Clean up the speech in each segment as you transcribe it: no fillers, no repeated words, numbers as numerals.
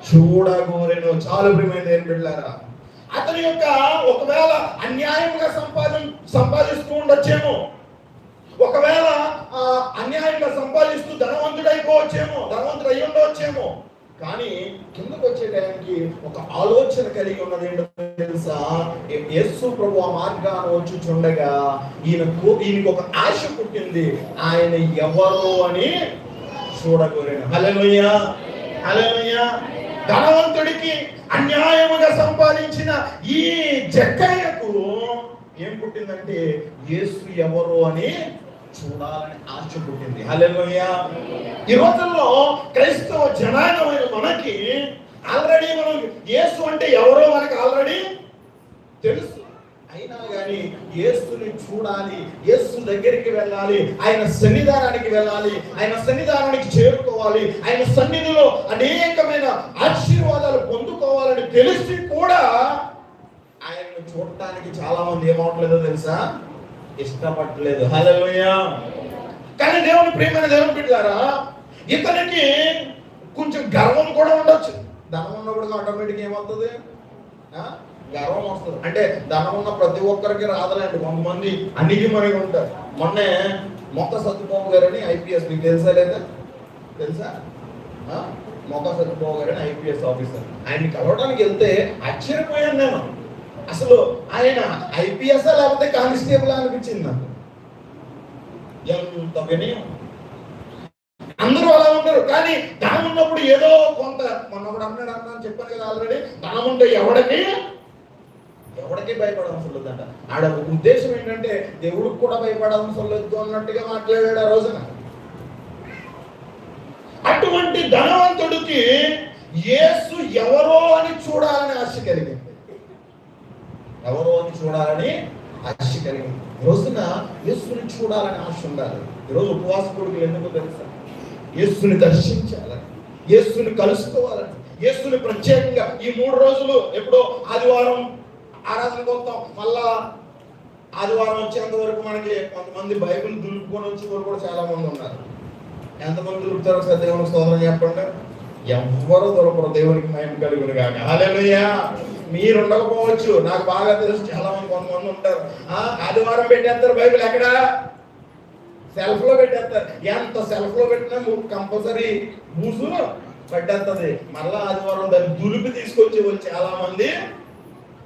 చూడగోరెను. చాలు ప్రియమైన ఏం బిడ్డలారా, అతని యొక్క ఒకవేళ అన్యాయంగా సంపాదిస్తూ ఉండొచ్చేమో, ఒకవేళ అన్యాయంగా సంపాదిస్తూ ధనవంతుడు అయి ఉండవచ్చేమో. కానీ కిందకు వచ్చే టైంకి ఒక ఆలోచన కలిగి ఉన్నది ఏంటో తెలుసా? యేసు ప్రభు ఆ మార్గాన్ని వచ్చి చూడగా ఈయనకు ఒక ఆశ పుట్టింది, ఆయన ఎవరు అని చూడగోరేను. హల్లెలూయా, హల్లెలూయా. ధనవంతుడికి అన్యాయముగా సంపాదించిన ఈ జక్కయ్యకు ఏం పుట్టిందంటే యేసు ఎవరు అని చూడాలని ఆశ పుట్టింది. హల్లెలూయా. ఈ రోజుల్లో క్రైస్తవ జనాంగమైన మనకి ఆల్రెడీ మనం యేసు అంటే ఎవరో మనకి ఆల్రెడీ తెలుసు. అయినా కానీ యేసుని చూడాలి, యేసు దగ్గరికి వెళ్ళాలి, ఆయన సన్నిధానానికి వెళ్ళాలి, ఆయన సన్నిధానానికి చేరుకోవాలి, ఆయన సన్నిధిలో అనేకమైన ఆశీర్వాదాలు పొందుకోవాలని తెలిసి కూడా ఆయనను చూడటానికి చాలా మంది ఏమవట్లేదో తెలుసా? ఇష్టపడలేదు. హల్లెలూయా. కానీ దేవుని ప్రియమైన దేవుని బిడ్డలారా, ఇతనికి కొంచెం గర్వం కూడా ఉండొచ్చు. ధనం ఉన్నప్పుడు ఆటోమేటిక్ ఏమవుతుంది? గర్వం వస్తుంది. అంటే ధనం ఉన్న ప్రతి ఒక్కరికి రాదలేండి, కొంతమంది అన్నికి మనకి ఉంటారు. మొన్నే మొక్క సత్యబాబు గారని ఐపీఎస్, మీకు తెలుసా లేదా? తెలుసా? మొక్క సత్యబాబు గారని ఐపీఎస్ ఆఫీసర్. ఆయన్ని కలవడానికి వెళ్తే ఆశ్చర్యపోయాను నేను. అసలు ఆయన ఐపీఎస్ లేకపోతే కానిస్టేబుల్ అనిపించింది నాకు. ఎంత వినయం. అందరూ అలా ఉంటారు. కానీ ధనం ఉన్నప్పుడు ఏదో కొంత, మొన్నప్పుడు అన్నాను చెప్పాను కదా ఆల్రెడీ, ధనం ఉంటే ఎవడికి భయపడవలసిన లేదంట. ఆడ ఉద్దేశం ఏంటంటే దేవుడికి కూడా భయపడవలసిన లేదు అన్నట్టుగా మాట్లాడాడు ఆ రోజున. అటువంటి ధనవంతుడికి యేసు ఎవరో అని చూడాలని ఆశ కలిగింది. ఎవరో అని చూడాలని ఆశ కలిగింది. రోజున యేసుని చూడాలని ఆశ ఉండాలి. ఈరోజు ఉపవాస కొడుకులు ఎందుకు తెలుసా? యేసుని దర్శించాలని, యేసుని కలుసుకోవాలని, యేసుని ప్రత్యేకంగా ఈ 3 రోజులు ఎప్పుడో ఆదివారం ఆరాధనకు వస్తాం, మళ్ళా ఆదివారం వచ్చేంత వరకు మనకి కొంతమంది బైబిల్ దులుపుకొని వచ్చే వాళ్ళు కూడా చాలా మంది ఉన్నారు. ఎంతమంది దులుపుతారో సార్ దేవునికి స్తోత్రం చెప్పండి. ఎవ్వరూ దొరకరు. దేవునికి మహిమ కలుగును గాక. హల్లెలూయా. మీరు ఉండకపోవచ్చు, నాకు బాగా తెలుసు, చాలా మంది కొంతమంది ఉంటారు. ఆదివారం పెట్టేస్తారు బైబిల్, ఎక్కడ సెల్ఫ్ లో పెట్టేస్తారు. ఎంత సెల్ఫ్ లో పెట్టినా కంపల్సరీ మూసు పట్టేస్తుంది. మళ్ళా ఆదివారం దాన్ని దులిపి తీసుకొచ్చే వాళ్ళు చాలా మంది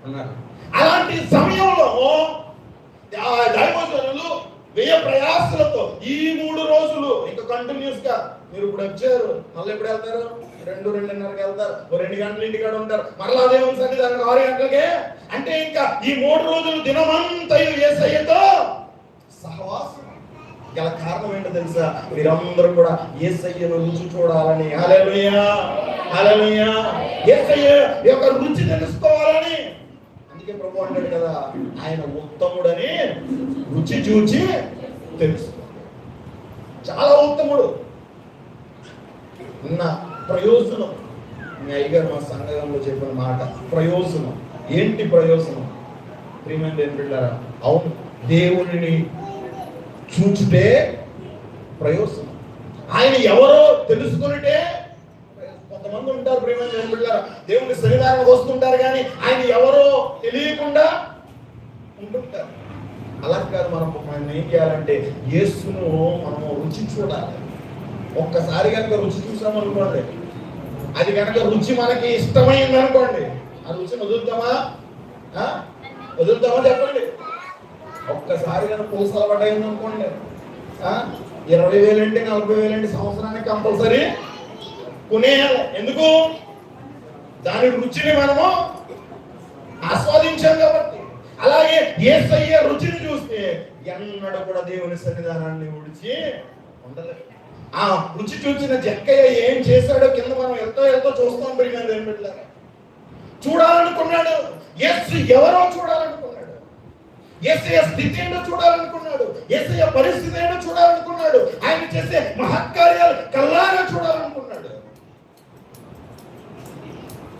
ఉన్నారు. అలాంటి సమయంలో దైవజనులు వ్యయ ప్రయాసలతో ఈ 3 రోజులు ఇంకా కంటిన్యూస్ గా, మీరు ఇప్పుడు వచ్చారు, మళ్ళీ ఎప్పుడు వెళ్తారు? 2-2:30కి వెళ్తారు, 2 గంటలు ఇంటికాడ ఉంటారు, మరలా దేవుని సన్నిధానం 6 గంటలకే. అంటే ఇంకా ఈ 3 రోజులు దినమంతయు యేసయ్యతో సహవాసం. గల కారణం ఏంటో తెలుసా? మీరందరూ కూడా యేసయ్యను రుచి చూడాలని. హల్లెలూయా, హల్లెలూయా. యేసయ్య యొక్క రుచి తెలుసుకోవాలని. అందుకే ప్రభు అంటాడు కదా, ఆయన ఉత్తముడని రుచి చూచి తెలుసు. చాలా ఉత్తముడు. నా ప్రయోజనం, మీ అయ్యగారు మా సంఘంలో చెప్పిన మాట, ప్రయోజనం. ఏంటి ప్రయోజనం? ప్రియమైన దేవుని బిడ్డలారా, అవును, దేవుని చూచుటే ప్రయోజనం. ఆయన ఎవరో తెలుసుకునిటే. కొంతమంది ఉంటారు ప్రియమైన దేవుని బిడ్డలారా, దేవుని సన్నిధానానికి వస్తుంటారు కానీ ఆయన ఎవరో తెలియకుండా ఉంటుంటారు. అలా కాదు, మనం ఏం చేయాలంటే యేసును మనము రుచి చూడాలి. ఒక్కసారి కనుక రుచి చూసామనుకోండి, అది కనుక రుచి మనకి ఇష్టమైంది అనుకోండి, ఆ రుచిని వదులుతామా? చెప్పండి. ఒక్కసారి కనుక పులుసు అలవాటైంది అనుకోండి, 20,000 అంటే 40,000 అంటే సంవత్సరానికి కంపల్సరీ కొనేయాలి. ఎందుకు? దాని రుచిని మనము ఆస్వాదించాం కాబట్టి. అలాగే యేసయ్య రుచిని చూస్తే ఎన్నడూ కూడా దేవుని సన్నిధానాన్ని విడిచి ఉండలేదు. ఆ రుచి చూసిన జక్కయ్య ఏం చేశాడో కింద మనం ఎంతో చూస్తాం. ప్రియమైన దేవుని బిడ్డలారా, చూడాలనుకున్నాడు. యేసు ఎవరో చూడాలనుకున్నాడు. యేసయ్య స్థితి ఏంటో చూడాలనుకున్నాడు. యేసయ్య పరిస్థితి ఏంటో చూడాలనుకున్నాడు. ఆయన చేసే మహత్కార్యాలు కల్లారా చూడాలనుకున్నాడు.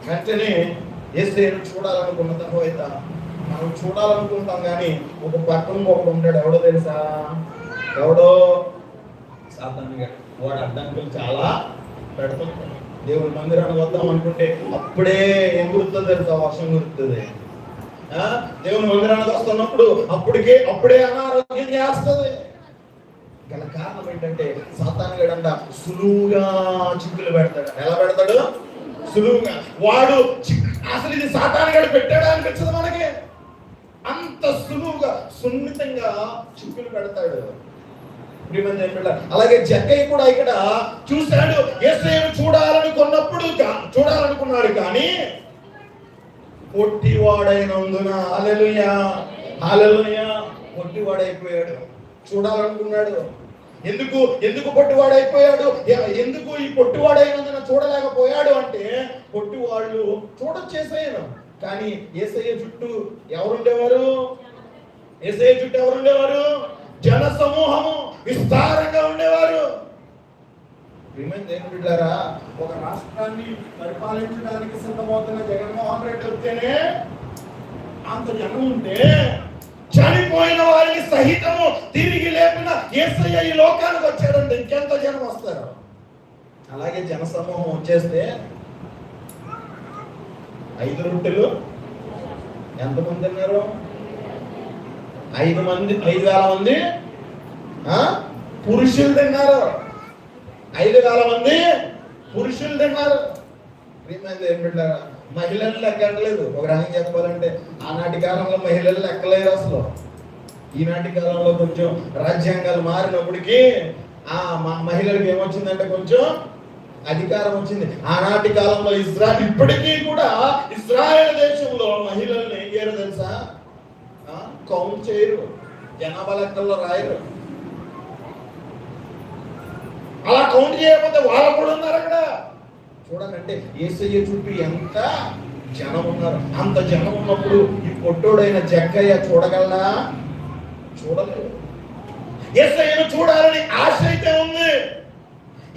వెంటనే యేసయ్యను చూడాలనుకున్న తర్వాత మనం చూడాలనుకుంటాం కానీ ఒక పక్కన ఒకడు ఉంటాడు. ఎవడో తెలుసా? ఎవడో సాతాను గారు. వాడు అడ్డంకులు చాలా పెడుతుంటాడు. దేవుడి మందిరానికి వద్దాం అనుకుంటే అప్పుడే ఏం గుర్తుంది తెలుసా? వర్షం గుర్తుంది. దేవుని మందిరానికి వస్తున్నప్పుడు అప్పుడే అనారోగ్యం చేస్తుంది. గల కారణం ఏంటంటే సాతాను గడంట సులువుగా చిక్కులు పెడతాడు. ఎలా పెడతాడు? సులువుగా. వాడు అసలు ఇది సాతాను గడు పెట్టాడా అనిపించదు మనకి. అంత సులువుగా సున్నితంగా చిక్కులు పెడతాడు. అలాగే జక్కయ్య కూడా ఇక్కడ చూశాడు, యేసయ్యను చూడాలనుకున్నాడు కానీ పొట్టివాడైనందున హల్లెలూయా హల్లెలూయా పొట్టివాడైపోయాడు. చూడాలనుకున్నాడు. ఎందుకు పొట్టివాడైపోయాడు? ఎందుకు ఈ పొట్టివాడైనందున చూడలేకపోయాడు అంటే పొట్టివాళ్ళు చూడొచ్చేసాను. కానీ యేసయ్య చుట్టూ ఎవరుండేవారు? యేసయ్య చుట్టూ ఎవరుండేవారు? జన సమూహము విస్తారంగా ఉండేవారు. బిడ్డారా, ఒక రాష్ట్రాన్ని పరిపాలించడానికి సిద్ధమవుతున్న జగన్మోహన్ రెడ్డి వస్తేనే అంత జనం ఉంటే, చనిపోయిన వారిని సహితము తిరిగి లేపిన యేసయ్య ఈ లోకానికి వచ్చాడంటే ఇంకెంత జనం వస్తారు? అలాగే జన సమూహం వచ్చేస్తే 5 రొట్టెలు ఎంతమంది ఉన్నారు? 5,000 మంది పురుషులు తిన్నారు. 5,000 మంది పురుషులు తిన్నారు. మహిళలు లెక్కట్లేదు. ఒక రకంగా చెప్పాలంటే ఆనాటి కాలంలో మహిళలు లెక్కలేదు అసలు. ఈనాటి కాలంలో కొంచెం రాజ్యాంగాలు మారినప్పటికీ మహిళలకు ఏమొచ్చిందంటే కొంచెం అధికారం వచ్చింది. ఆనాటి కాలంలో ఇప్పటికీ కూడా ఇజ్రాయెల్ దేశంలో మహిళల్ని ఏం చేయరు తెలుసా? కౌంట్ చేయరు, జనాభా లెక్కల్లో రాయరు. అలా కౌంట్ చేయకపోతే వాళ్ళు కూడా ఉన్నారు అక్కడ. చూడండి, యేసయ్య చుట్టూ ఎంత జనం ఉన్నారు. అంత జనం ఉన్నప్పుడు ఈ పొట్టోడైన జక్కయ్య చూడగలనా? చూడలేదు. యేసయ్యను చూడాలని ఆశ అయితే ఉంది.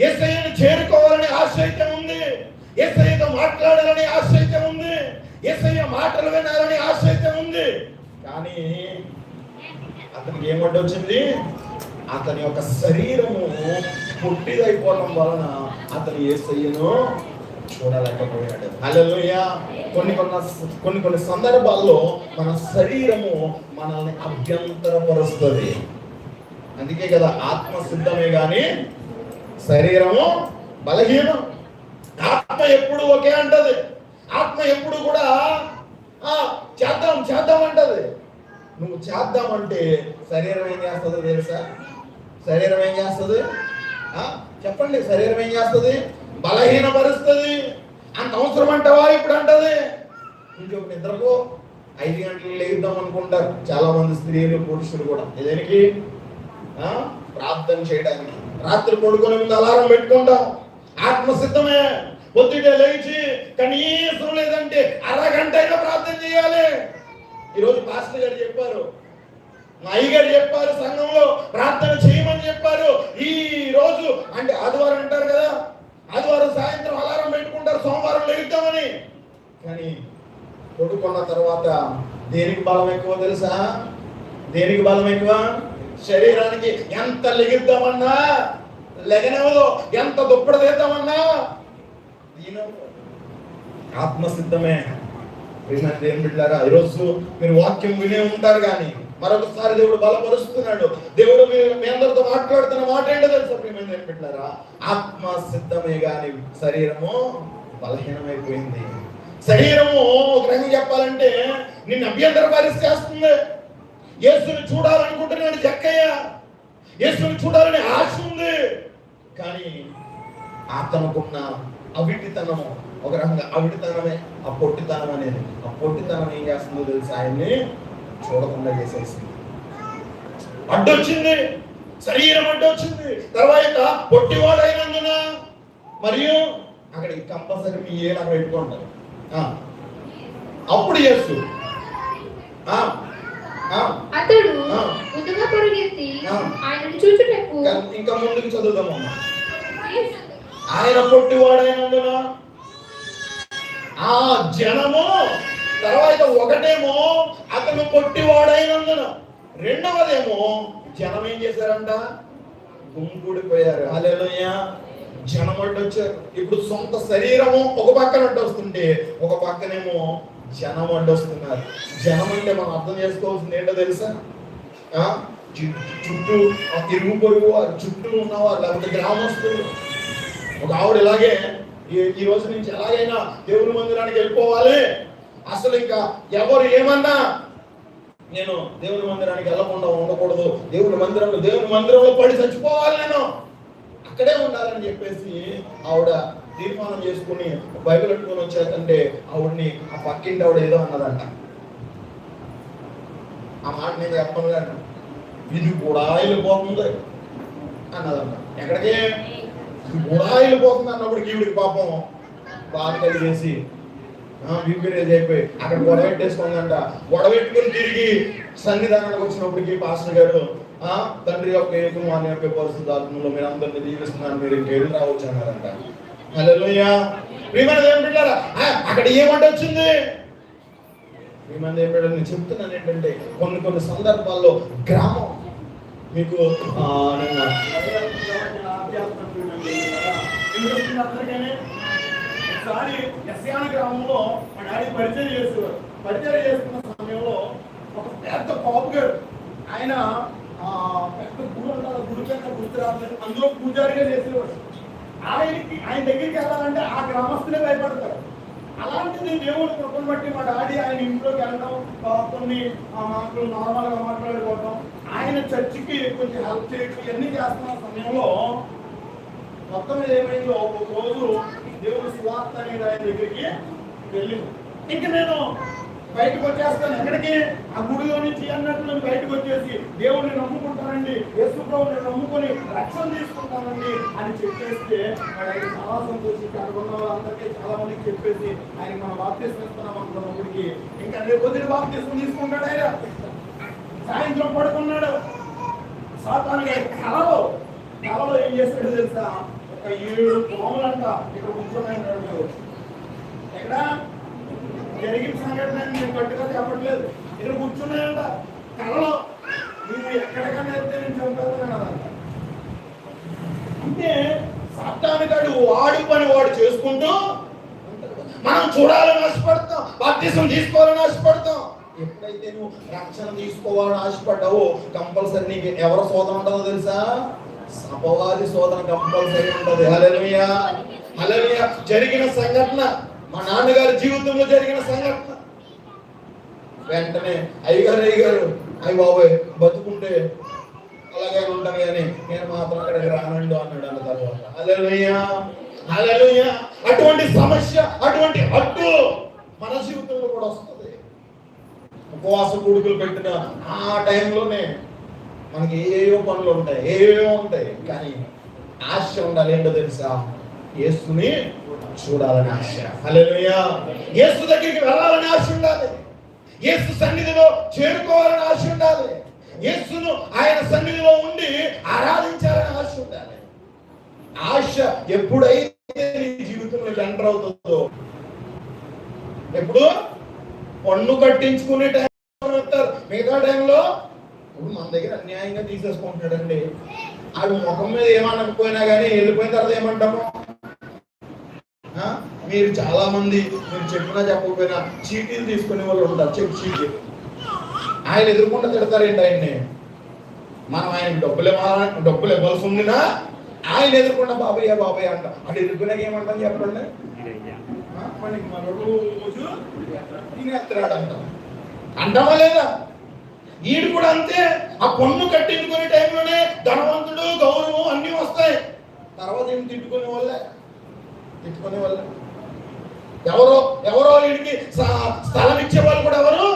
యేసయ్యను చేరుకోవాలని ఆశ అయితే ఉంది. యేసయ్యతో మాట్లాడాలని ఆశ అయితే ఉంది. యేసయ్య మాటలు వినాలని ఆశ అయితే ఉంది. కానీ అతనికి ఏమడ్డొచ్చింది? అతని యొక్క శరీరము పుట్టిదైపోవడం వలన అతను యేసయ్యను చూడలేకపోయాడు. హల్లెలూయా. కొన్ని సందర్భాల్లో మన శరీరము మనల్ని అభ్యంతరపరుస్తుంది. అందుకే కదా ఆత్మ సిద్ధమే గాని శరీరము బలహీనం. ఆత్మ ఎప్పుడు ఒకే అంటది. ఆత్మ ఎప్పుడు కూడా చేద్దాం అంటది. నువ్వు చేద్దామంటే శరీరం ఏం చేస్తుంది తెలుసా? శరీరం ఏం చేస్తుంది? చెప్పండి, శరీరం ఏం చేస్తుంది? బలహీనపరుస్తుంది. అంత అవసరం అంటావా ఇప్పుడు అంటది. ఇంకొక నిద్రకు 5 గంటలు లేద్దాం అనుకుంటారు చాలా మంది స్త్రీలు పురుషులు కూడా. దేనికి? ప్రార్థన చేయడానికి. రాత్రి పడుకునే ముందు అలారం పెట్టుకుంటాం. ఆత్మ సిద్ధమే. పొద్దుటే లేచి కనీసం లేదంటే అరగంట అయినా ప్రార్థన చేయాలి. ఈరోజు పాస్టర్ గారు చెప్పారు, మా అయ్యగారు చెప్పారు, సంఘంలో ప్రార్థన చేయమని చెప్పారు. ఈ రోజు అంటే ఆదివారం అంటారు కదా, ఆదివారం సాయంత్రం అలారం పెట్టుకుంటారు సోమవారం లేద్దామని. కానీ పడుకున్న తర్వాత దేనికి బలం ఎక్కువ తెలుసా? దేనికి బలం ఎక్కువ? శరీరానికి ఎంత లెగిద్దామన్నా లెగనవదో, ఎంత దుప్పటి తీద్దామన్నా ఆత్మసిద్ధమే. దేవుని బిడ్డలారా, ఈరోజు మీరు వాక్యం వినే ఉంటారు కానీ మరొకసారి దేవుడు బలపరుస్తున్నాడు. దేవుడు మీ అందరితో మాట్లాడుతున్న మాట ఏంటో తెలుసా? దేవుని బిడ్డలారా, ఆత్మ సిద్ధమే గాని శరీరము బలహీనమైపోయింది. శరీరము ఒక రకంగా చెప్పాలంటే నిన్ను అభ్యంతరపరిచేస్తుంది. యేసుని చూడాలనుకుంటున్నాడు జక్కయ్య. యేసుని చూడాలని ఆశ ఉంది. కానీ అతనుకున్న అవిటితనము, ఒక రకంగా అవిటితనమే ఆ పొట్టితనం అనేది. ఆ పొట్టితనం ఏం చేస్తుందో తెలుసు? ఆయన్ని చూడకుండా చేసేసింది. అడ్డొచ్చింది, శరీరం అడ్డొచ్చింది. తర్వాత పొట్టివాడైనందున మరియు అక్కడ కంపల్సరీ మీ ఏడు అక్కడ పెట్టుకుంటారు. అప్పుడు యేసు అతడు ముందుగా పరుగెత్తి ఆయనను చూచుటకు. ఇంకా ముందుకు చదువుదామమ్మా. ఆయన పొట్టివాడైనందున ఆ జనము, తర్వాత ఒకటేమో అతను పొట్టివాడైనందున, రెండవదేమో జనం ఏం చేశారంట? గుంపుడిపోయారు. హల్లెలూయా. జనం అడ్డొచ్చారు. ఇప్పుడు సొంత శరీరము ఒక పక్కన అడ్డొస్తుంటే ఒక పక్కనేమో జనం అడ్డొస్తున్నారు. జనం అంటే మనం అర్థం చేసుకోవాల్సింది ఏంటో తెలుసా? చుట్టూ ఇరుగు పొరుగు వారు, చుట్టూ ఉన్నవారు, లేకపోతే గ్రామస్తులు. ఒక ఆవిడ ఇలాగే ఈ రోజు నుంచి ఎలాగైనా దేవుని మందిరానికి వెళ్ళిపోవాలి, అసలు ఇంకా ఎవరు ఏమన్నా నేను దేవుని మందిరానికి వెళ్ళకుండా ఉండకూడదు, దేవుని మందిరంలో పడి చచ్చిపోవాలి, నేను అక్కడే ఉండాలని చెప్పేసి ఆవిడ తీర్మానం చేసుకుని బైబిల్ పెట్టుకుని వచ్చాకంటే ఆవిడని ఆ పక్కింటి ఆవిడ ఏదో అన్నదంట. ఆ మాట నేను చెప్పను కానీ ఇది కూడా వెళ్ళిపోతుంది అన్నదంట. ఎక్కడికి ఇది కూడా వెళ్ళిపోతుంది అన్నప్పటికి ఈవిడికి పాపం బాధ కలిగేసి బీపీరేజ్ అయిపోయి అక్కడ గొడవ పెట్టేసుకుందంట. గొడవ పెట్టుకుని తిరిగి సన్నిధానానికి వచ్చినప్పటికీ పాస్టర్ గారు తండ్రి యొక్క ఏకం అని యొక్క పరిస్థితుల్లో మీరు అందరినీ దీవిస్తున్నాను, మీరు ఇంకేళ్ళు రావచ్చు అన్నారంట. హల్లెలూయా. ప్రియమైన దేవుని బిడ్డలారా, అక్కడ ఏమంటే వచ్చింది? ప్రియమైన దేవుని బిడ్డలారా, నేను చెప్తున్నాను ఏంటంటే కొన్ని సందర్భాల్లో గ్రామం మీకు ఒకసారి ఎస్యాన గ్రామంలో మా డాడీ పరిచయం చేసేవారు. పరిచయం చేసుకున్న సమయంలో ఒక పెద్ద పాపు గారు, ఆయన పెద్ద గుడి ఉండాలి, గుడి పెద్ద గుర్తు రాలేదు, అందులో పూజారిగా చేసేవాడు. ఆయన దగ్గరికి వెళ్ళాలంటే ఆ గ్రామస్తులే భయపడతారు. అలాంటిది దేవుడు కృపను బట్టి మా డాడీ ఆయన ఇంట్లోకి వెళ్ళడం, కొన్ని మాటలు నార్మల్గా మాట్లాడుకోవడం, ఆయన చర్చికి కొంచెం హెల్ప్ చేయడం, ఇవన్నీ చేస్తున్న సమయంలో మొత్తం మీద ఏమైందో ఒక రోజు దేవుడు సువార్త అనేది ఆయన దగ్గరికి వెళ్ళింది. ఇంక నేను బయటకు వచ్చేస్తాను, ఎక్కడికి? ఆ గుడిలో నుంచి అన్నట్టు నేను బయటకు వచ్చేసి దేవుడిని నమ్ముకుంటానండి, యేసు ప్రభువుని నమ్ముకొని రక్షణ తీసుకుంటానండి అని చెప్పేస్తే ఆయన చాలా సంతోషించి అనుకున్న వాళ్ళందరికీ చాలా మందికి చెప్పేసి ఆయన మనం బాప్తిస్మం ఇస్తున్నాం అనుకున్నప్పటికి ఇంకా రేపు పొద్దున బాప్తిస్మం తీసుకుంటాడు. ఆయన సాయంత్రం పడుకున్నాడు. సాతాను కలలో ఏం చేస్తాడో తెలుసా? ఒక 7 పాములంట ఇక్కడ కూర్చొని ఎక్కడ జరిగిన సంఘటన నేను గట్టిగా చెప్పట్లేదు, ఇక్కడ కూర్చున్నాయంట కలలో. నువ్వు ఎక్కడికన్నా వెళ్తే నేను చంపేస్తానంట. అంటే సాతానుగాడు వాడి పని వాడు చేసుకుంటూ మనం చూడాలని ఆశపడతాం, బాప్తిసం తీసుకోవాలని ఆశపడతాం. ఎప్పుడైతే నువ్వు రక్షణ తీసుకోవాలని ఆశపడ్డావో కంపల్సరీ నీకు ఎవరు శోధన ఉంటుందో తెలుసా? అపవాది శోధన కంపల్సరీ ఉంటుంది. హల్లెలూయా, హల్లెలూయా. జరిగిన సంఘటన, మా నాన్నగారి జీవితంలో జరిగిన సంఘటన. వెంటనే అయ్యగారు అయ్య బాబోయ్ బతుకుంటే అలాగే ఉంటాను కానీ నేను మాత్రం అక్కడికి రానండు అన్నాడు. అన్న తర్వాత హల్లెలూయా, హల్లెలూయా. అటువంటి సమస్య, అటువంటి అడ్డు మన జీవితంలో కూడా వస్తుంది. ఉపవాస కూడుకులు పెట్టిన ఆ టైంలోనే మనకి ఏవో పనులు ఉంటాయి, ఏవేవో ఉంటాయి, కానీ ఆశ ఉండాలి. ఏంటో తెలుసా? యేసుని చూడాలని ఆశ. హల్లెలూయా. యేసు దగ్గరికి వెళ్ళాలని ఆశ ఉండాలి, యేసు సన్నిధిలో చేరుకోవాలని ఆశ ఉండాలి, యేసును ఆయన సన్నిధిలో ఉండి ఆరాధించాలని ఆశ ఉండాలి. ఆశ ఎప్పుడైతే నీ జీవితంలోకి ఎంటర్ అవుతుందో, ఎప్పుడు పన్ను కట్టించుకునే టైం మిగతా టైంలో ఇప్పుడు మన దగ్గర అన్యాయంగా తీసేసుకుంటున్నాడండి. ఆడు ముఖం మీద ఏమనకపోయినా కానీ వెళ్ళిపోయిన తర్వాత ఏమంటాము? మీరు చాలా మంది మీరు చెప్పినా చెప్పకపోయినా చీటీలు తీసుకునే వాళ్ళు ఉంటారు, చెక్ చీటీ. ఆయన ఎదుర్కొంటూ తిడతారేంటి ఆయన్ని? మనం ఆయన డబ్బులు ఇవ్వాల్సి ఉండినా ఆయన ఎదుర్కొంటా బాబాయ్ అంట. అటు ఎదుర్కొన్నాక ఏమంటాం చెప్పండి? అంటావా లేదా? ఈడు కూడా అంతే. ఆ పన్ను కట్టించుకునే టైంలోనే ధనవంతుడు, గౌరవం అన్నీ వస్తాయి. తర్వాత ఏం తిట్టుకునే వాళ్ళే. ఎవరో వీడికి స్థలం ఇచ్చే వాళ్ళు కూడా ఎవరు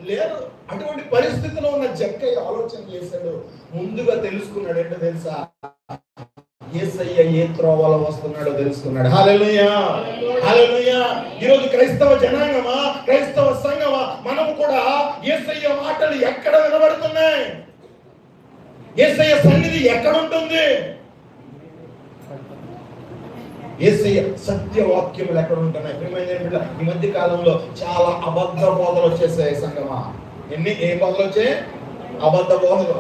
లేరు. అటువంటి పరిస్థితిలో ఉన్న జక్కయ్య ఆలోచన చేశాడు, ముందుగా తెలుసుకున్నాడు. ఏంటో తెలుసా? యేసయ్య ఏ త్రోవలో వస్తున్నాడో తెలుసుకున్నాడు. హల్లెలూయా, హల్లెలూయా. ఈరోజు క్రైస్తవ జనాంగమా, క్రైస్తవ సంఘమా, మనము కూడా యేసయ్య మాటలు ఎక్కడ వినబడుతున్నాయి? యేసయ్య సన్నిధి ఎక్కడ ఉంటుంది? యేసయ్య సత్యవాక్యములు ఎక్కడ ఉంటున్నాయి? ఈ మధ్య కాలంలో చాలా అబద్ధ బోధలు వచ్చేసాయి సంఘమా. ఏం బోధలు వచ్చాయి? అబద్ధ బోధలు.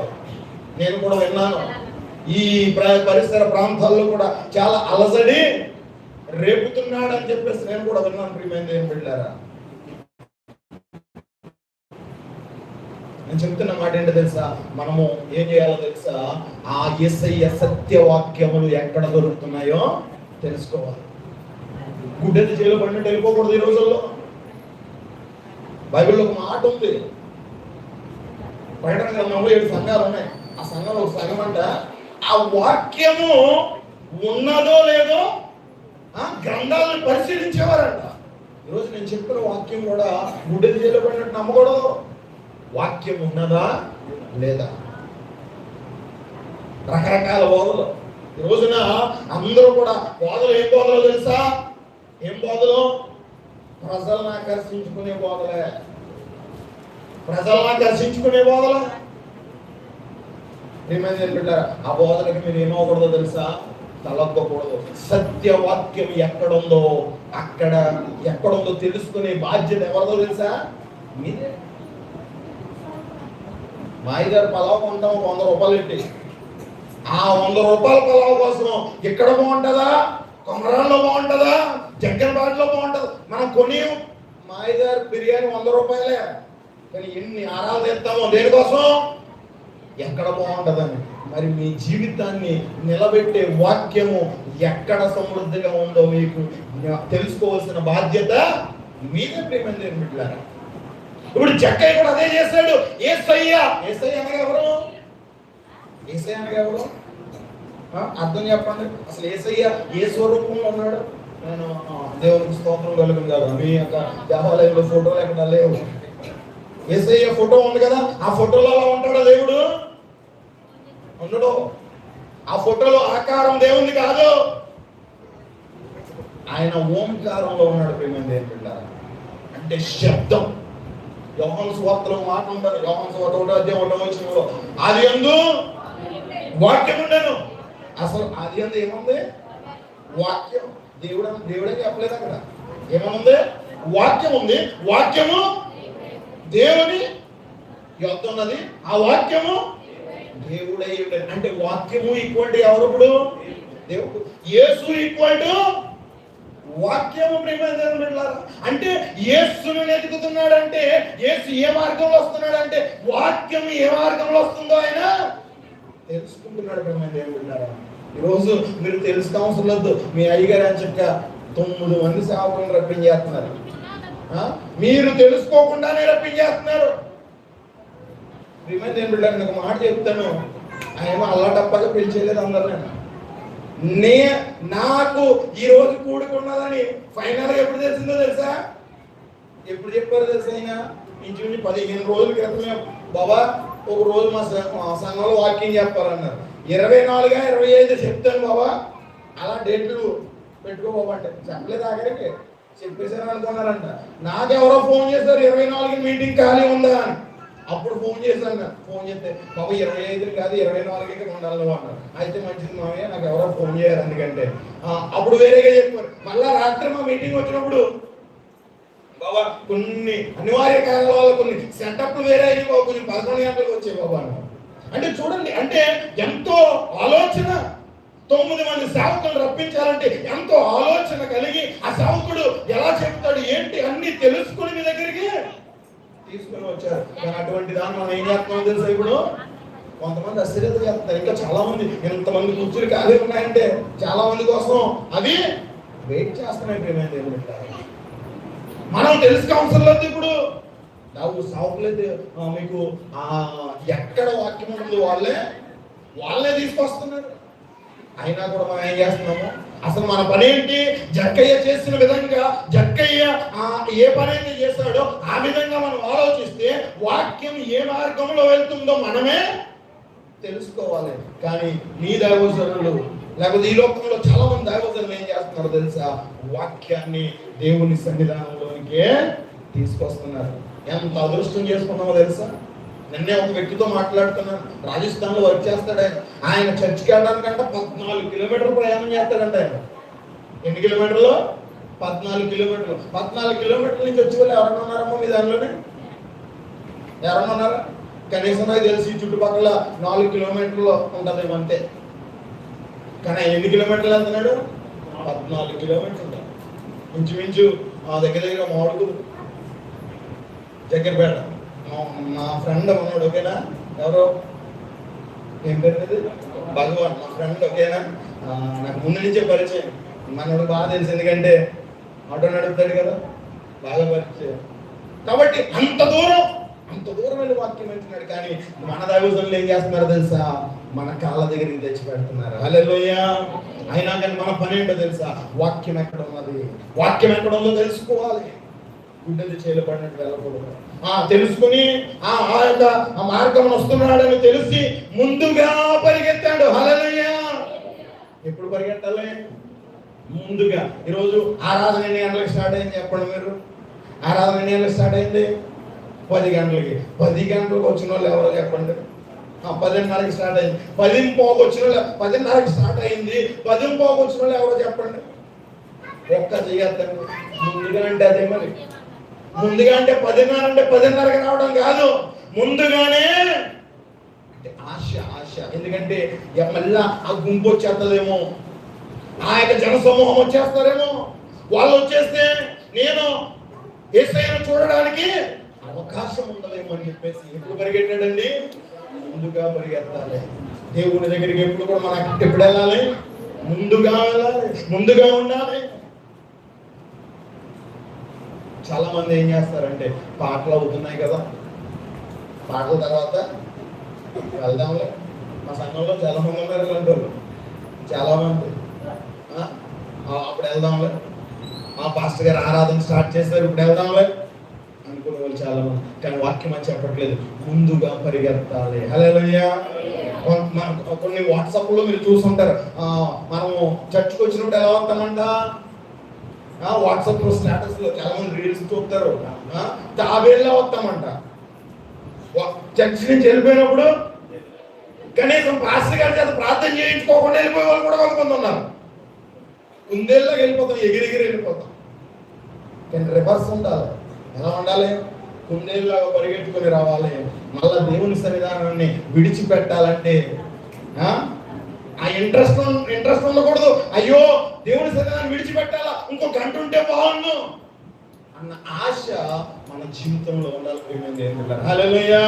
నేను కూడా విన్నాను. ఈ పరిసర ప్రాంతాల్లో కూడా చాలా అలజడి రేపుతున్నాడు అని చెప్పేసి నేను కూడా విన్నాను. ప్రియమైన ఏం వెళ్ళారా, నేను చెప్తున్న మాట ఏంటో తెలుసా, మనము ఏం చేయాలో తెలుసా, ఆ యేసయ్య సత్యవాక్యములు ఎక్కడ దొరుకుతున్నాయో తెలుసుకోవాలి. గుడ్డెత్తి జైలు పడినట్టు వెళ్ళిపోకూడదు ఈ రోజుల్లో. బైబిల్లో ఒక మాట ఉంది, ప్రకటన గ్రంథంలో 7 సంఘాలు ఉన్నాయి. ఆ సంఘంలో ఒక సంఘం అంట, ఆ వాక్యము ఉన్నదో లేదో గ్రంథాలను పరిశీలించేవారంట. ఈరోజు నేను చెప్పిన వాక్యం కూడా గుడ్డెత్తి జైలు పడినట్టు నమ్మకూడదు. వాక్యం ఉన్నదా లేదా? రకరకాల బోధలు ఈ రోజున అందరూ కూడా బోధలు. ఏం బోధలో తెలుసా? ఏం బోధలు? ప్రజలను ఆకర్షించుకునే బోధలే. ప్రజలను ఆకర్షించుకునే బోధలు. ఏమైంది? ఆ బోధలకి మీరు ఏమవకూడదో తెలుసా? తలొక్కకూడదు. సత్యవాక్యం ఎక్కడుందో ఎక్కడుందో తెలుసుకునే బాధ్యత ఎవరిదో తెలుసా? మీదే. మా అయ్యగారు పలావ్ కొంటాం 100 రూపాయలు పెట్టి, ఆ 100 రూపాయల పలావ్ కోసం ఇక్కడ బాగుంటుందా, కొమరాల్లో బాగుంటుందా, జగ్గన్బాట్లో బాగుంటుందా? మనం కొని మా అయ్యగారు బిర్యానీ 100 రూపాయలే, కానీ ఎన్ని ఆరాలు తెస్తామో దేనికోసం? ఎక్కడ బాగుంటుందని. మరి మీ జీవితాన్ని నిలబెట్టే వాక్యము ఎక్కడ సమృద్ధిగా ఉందో మీకు తెలుసుకోవాల్సిన బాధ్యత మీదే. ప్రేమ బిడ్డలారా, ఇప్పుడు జక్కయ్య కూడా అదే చేశాడు. యేసయ్య అనగా ఎవరు? యేసయ్య అనగా ఎవరు? అర్థం చెప్పండి. అసలు యేసయ్య ఏ స్వరూపంలో ఉన్నాడు? నేను దేవునికి స్తోత్రం కలుగును కాదు, మీ యొక్క దేవాలయంలో ఫోటోలు ఎక్కడ లేవు. యేసయ్య ఫోటో ఉంది కదా, ఆ ఫోటోలో అలా ఉంటాడా దేవుడు? ఉండడు. ఆ ఫోటోలో ఆకారం దేవుంది కాదు, ఆయన ఓంకారంలో ఉన్నాడు. ప్రేమ పిల్లారా, అంటే శబ్దం. యోహాను సువార్తలో మాట ఉంటారు. యోహాను సువార్త 1:1 ఆది యందు వాక్యం ఉండెను. అసలు ఆది యందు ఏముంది? వాక్యం. దేవుడే చెప్పలేదు అక్కడ. ఏమనుంది? వాక్యం ఉంది. వాక్యము దేవుని యొద్ద ఉన్నది. ఆ వాక్యము దేవుడై ఉండేది. అంటే వాక్యము ఈక్వల్ టు ఎవరు? ఇప్పుడు దేవుడు. యేసు ఈక్వల్ టు వాక్యము. ప్రేమ అంటే యేసును వెతుకుతున్నాడంటే, యేసు ఏ మార్గంలో వస్తున్నాడంటే వాక్యం ఏ మార్గంలో వస్తుందో ఆయన తెలుసుకుంటున్నాడు. ప్రేమ దేవుడు. ఈరోజు మీరు తెలుసుకోవడం లేదు. మీ అయ్యగారు అని చెప్ప 9 మంది సేవకులను రప్పించేస్తున్నారు. మీరు తెలుసుకోకుండానే రప్పించేస్తున్నారు. ప్రేమ దేవుడు, నేను ఒక మాట చెప్తాను. ఆయన అల్లాటప్పగా పిలిచేయలేదు అందరు. నాకు ఈ రోజు కూడుకున్నదని ఫైనల్ గా ఎప్పుడు తెలిసిందో తెలుసా? ఎప్పుడు చెప్పారు తెలుసా? ఆయన ఇంచుమించు 15 రోజుల క్రితమే బాబా ఒక రోజు మా సంఘంలో వాక్యం చెప్పాలన్నారు. 24 25 చెప్తాను బాబా, అలా డేట్లు పెట్టుకో బాబా అంటే చెప్పలేదు. ఆఖరికి చెప్పేసారు అనుకున్నారంట. నాకెవరో ఫోన్ చేశారు, 24 మీటింగ్ ఖాళీ ఉందా అని. అప్పుడు ఫోన్ చేశాను. ఫోన్ చేస్తే బాబు 25 కాదు 24కి ఉండాలి అన్నారు. అయితే మంచిది మామయ్య, నాకు ఎవరో ఫోన్ చేయరు ఎందుకంటే అప్పుడు వేరేగా చెప్పారు. మళ్ళా రాత్రి మా మీటింగ్ వచ్చినప్పుడు బాబా కొన్ని అనివార్య కారణాల వల్ల కొన్ని సెటప్లు వేరే అయ్యి బాబు కొంచెం 11 గంటలకు వచ్చాయి బాబా అన్నారు. అంటే చూడండి, అంటే ఎంతో ఆలోచన. 9 మంది సేవకులు రప్పించాలంటే ఎంతో ఆలోచన కలిగి ఆ సేవకుడు ఎలా చెప్తాడు ఏంటి అన్ని తెలుసుకుని మీ దగ్గరికి తీసుకుని వచ్చారు. కానీ అటువంటి దాన్ని మనం ఏం చేస్తున్నాం తెలుసా? ఇప్పుడు కొంతమంది అస్థిరత చేస్తారు. ఇంకా చాలా మంది, ఎంతమంది కుర్చీలు ఖాళీ ఉన్నాయంటే చాలా మంది కోసం అవి వెయిట్ చేస్తున్నాయి. ప్రేమ దేవుడు, మనం తెలుసుకోవసరం లేదు. ఇప్పుడు నాకు సావుకులైతే మీకు ఎక్కడ వాక్యం ఉంటుంది వాళ్ళే తీసుకొస్తున్నారు. అయినా కూడా మనం ఏం చేస్తున్నాము? అసలు మన పని ఏంటి? జక్కయ్య చేసిన విధంగా జక్కయ్య ఏ పని అయితే చేస్తాడో ఆ విధంగా మనం ఆలోచిస్తే వాక్యం ఏ మార్గంలో వెళ్తుందో మనమే తెలుసుకోవాలి. కానీ నీ దైవజనులు లేకపోతే ఈ లోకంలో చాలా మంది దైవజనులు ఏం చేస్తున్నారో తెలుసా? వాక్యాన్ని దేవుని సన్నిధానంలోనికే తీసుకొస్తున్నారు. ఎంత అదృష్టం చేసుకున్నామో తెలుసా? నిన్నే ఒక వ్యక్తితో మాట్లాడుతున్నాను. రాజస్థాన్ లో వర్క్ చేస్తాడు ఆయన చర్చికి వెళ్ళడానికంటే 14 కిలోమీటర్లు ప్రయాణం చేస్తాడంట. ఆయన ఎన్ని కిలోమీటర్లు? 14 కిలోమీటర్లు. 14 కిలోమీటర్ల నుంచి వచ్చి వాళ్ళు ఎవరన్నా ఉన్నారమ్మా మీ దానిలోనే? ఎవరన్నా ఉన్నారా? కనీసం నాకు తెలిసి చుట్టుపక్కల 4 కిలోమీటర్లు ఉంటుంది అంతే. కానీ ఆయన ఎన్ని కిలోమీటర్లు వెళ్తున్నాడు? 14 కిలోమీటర్లు. ఇంచుమించు దగ్గర దగ్గర మాడుగురు జగ్గరపేట. మా ఫ్రెండ్ ఉన్నాడు, ఓకేనా? ఎవరో ఏం పేరు ఇది? భగవాన్. మా ఫ్రెండ్, ఓకేనా? నాకు ముందు నుంచే పరిచయం. మనోడు బాగా తెలుసు, ఎందుకంటే ఆటో నడుపుతాడు కదా, బాగా పరిచయం. కాబట్టి అంత దూరం వెళ్ళి వాక్యం వెళ్తున్నాడు. కానీ మన దైవజనులు ఏం చేస్తున్నారో తెలుసా? మన కాళ్ళ దగ్గరికి తెచ్చి పెడుతున్నారు. హల్లెలూయా. అయినా కానీ మన పని ఏంటో తెలుసా? వాక్యం ఎక్కడ ఉన్నది, వాక్యం ఎక్కడ ఉందో తెలుసుకోవాలి. గుడ్డది చేయబడినట్టు వెళ్ళకూడదు. తెలుసుకుని ఆ యొక్క మార్గం వస్తున్నాడని తెలిసి ముందుగా పరిగెత్తాడు. హల్లెలూయా. ఎప్పుడు పరిగెత్తాలి? ముందుగా. ఈరోజు ఆరాధన ఎన్ని గంటలకు స్టార్ట్ అయింది చెప్పండి మీరు? ఆరాధన ఎన్ని గంటలకు స్టార్ట్ అయింది? 10 గంటలకి. 10 గంటలకు వచ్చిన వాళ్ళు ఎవరో చెప్పండి? 10:30కి స్టార్ట్ అయింది. 10:15 వచ్చిన వాళ్ళు, 10:30కి స్టార్ట్ అయింది, 10:15 వచ్చిన వాళ్ళు ఎవరో చెప్పండి? ఒక్క చెయ్యొద్దండి. ముందుగా అంటే అదే మరి. ముందుగా అంటే 10:30 అంటే 10:30కి రావడం కాదు, ముందుగానే అంటే ఆశ. ఎందుకంటే మళ్ళా ఆ గుంపు వచ్చేస్తుందేమో, ఆ యొక్క జనసమూహం వచ్చేస్తారేమో. వాళ్ళు వచ్చేస్తే నేను యేసయ్యను చూడడానికి అవకాశం ఉండదేమో అని చెప్పేసి ఎప్పుడు పరిగెట్టాడండి? ముందుగా పరిగెత్తాలి. దేవుని దగ్గరికి ఎప్పుడు కూడా మనం ఎప్పుడు వెళ్ళాలి? ముందుగా వెళ్ళాలి, ముందుగా ఉండాలి. చాలా మంది ఏం చేస్తారంటే, పాటలు అవుతున్నాయి కదా, పాటల తర్వాత వెళ్దాంలే. మా సంఘంలో చాలా మంది ఉన్నారు ఇలాంటి వాళ్ళు, చాలా మంది. అప్పుడు వెళ్దాంలే, పాస్టర్ గారు ఆరాధన స్టార్ట్ చేస్తారు, ఇప్పుడు వెళ్దాంలే అనుకునే వాళ్ళు చాలా మంది. కానీ వాక్యం అని చెప్పట్లేదు, ముందుగా పరిగెత్తాలి. హల్లెలూయా. కొన్ని వాట్సాప్ లో మీరు చూస్తుంటారు, మనము చర్చ్కి వచ్చినప్పుడు ఎలా వస్తామంట? వాట్సాప్ లో స్టేటస్ లో చాలా మంది రీల్స్ చూస్తారు, తాబేళ్ళ వస్తామంట. చర్చ్ నుంచి వెళ్ళిపోయినప్పుడు కనీసం పాస్టర్ గారి చేత ప్రార్థన చేయించుకోకుండా వెళ్ళిపోయే వాళ్ళు కూడా కొంతమంది ఉన్నారు. కుందేళ్ళకి వెళ్ళిపోతాం, ఎగిరెగిరి వెళ్ళిపోతాం. కానీ రివర్స్ ఉండాలి. ఎలా ఉండాలి? కుందేళ్ళలాగా పరిగెట్టుకొని రావాలి. మళ్ళా దేవుని సన్నిధానాన్ని విడిచిపెట్టాలంటే ఆ ఇంట్రెస్ట్ ఉండకూడదు. అయ్యో దేవుని సన్నిధానాన్ని విడిచిపెట్టాలా, ఇంకో గంట ఉంటే బాగుండు అన్న ఆశ మన జీవితంలో ఉండాలి. హల్లెలూయా,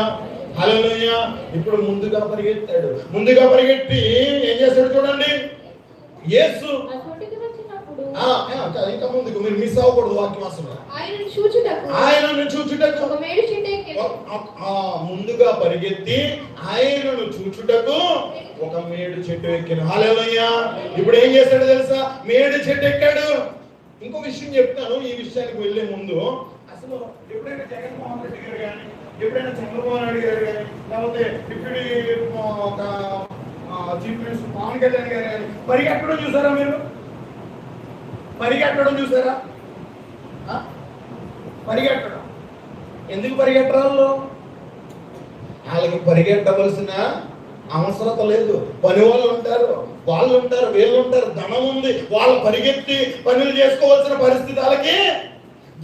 హల్లెలూయా. ఇప్పుడు ముందుగా పరిగెత్తాడు. ముందుగా పరిగెత్తి ఏం చేశాడు చూడండి. యేసు ఇంకా ముందుకు మీరు మిస్ అవ్వకూడదు వాక్యం అసలు. ఆయనను చూచుటకు ముందుగా పరిగెత్తి ఆయనను చూచుటకు ఒక మేడు చెట్టు ఎక్కాను. హల్లెలూయా. ఇప్పుడు ఏం చేశాడు తెలుసా? మేడు చెట్టు ఎక్కాడు. ఇంకో విషయం చెప్తాను ఈ విషయానికి వెళ్లే ముందు. అసలు ఎప్పుడైనా జగన్మోహన్ రెడ్డి గారు కానీ, ఎప్పుడైనా చంద్రబాబు నాయుడు గారు కానీ, లేకపోతే deputy chief minister Pawan Kalyan గారు కానీ పరిగెట్టడం చూసారా మీరు? పరిగెట్టడం చూసారా? పరిగెట్టడం ఎందుకు పరిగెట్టరాళ్ళు? వాళ్ళకి పరిగెట్టవలసిన అవసరత లేదు. పని వాళ్ళు ఉంటారు, వీళ్ళు ఉంటారు, ధనం ఉంది, వాళ్ళు పరిగెత్తి పనులు చేసుకోవాల్సిన పరిస్థితి వాళ్ళకి.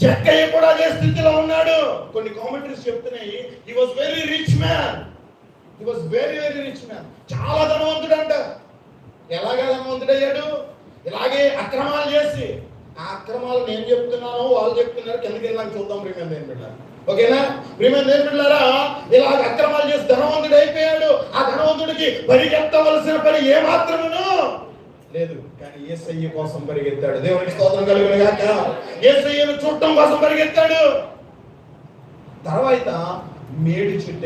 జక్కయ్య కూడా అదే స్థితిలో ఉన్నాడు. కొన్ని కామెంటరీస్ చెప్తున్నాయి, he was very rich man. చాలా ధనవంతుడు అంట. ఎలాగా ధనవంతుడయ్యాడు? ఇలాగే అక్రమాలు చేసి. ఆ అక్రమాలు నేను చెప్తున్నాను, వాళ్ళు చెప్తున్నారు, కిందకి వెళ్ళాక చూద్దాం. ప్రియమైన దేవుని బిడ్డలారా, ఓకేనా? ప్రియమైన దేవుని బిడ్డలారా, ఇలాగ అక్రమాలు చేసి ధనవంతుడు అయిపోయాడు. ఆ ధనవంతుడికి పరిగెత్తవలసిన పని ఏమాత్రమును లేదు. కానీ యేసయ్య కోసం పరిగెత్తాడు. దేవునికి స్తోత్రం కలుగును గాక. యేసయ్యను చూడటం కోసం పరిగెత్తాడు. తర్వాత మేడి చెట్టు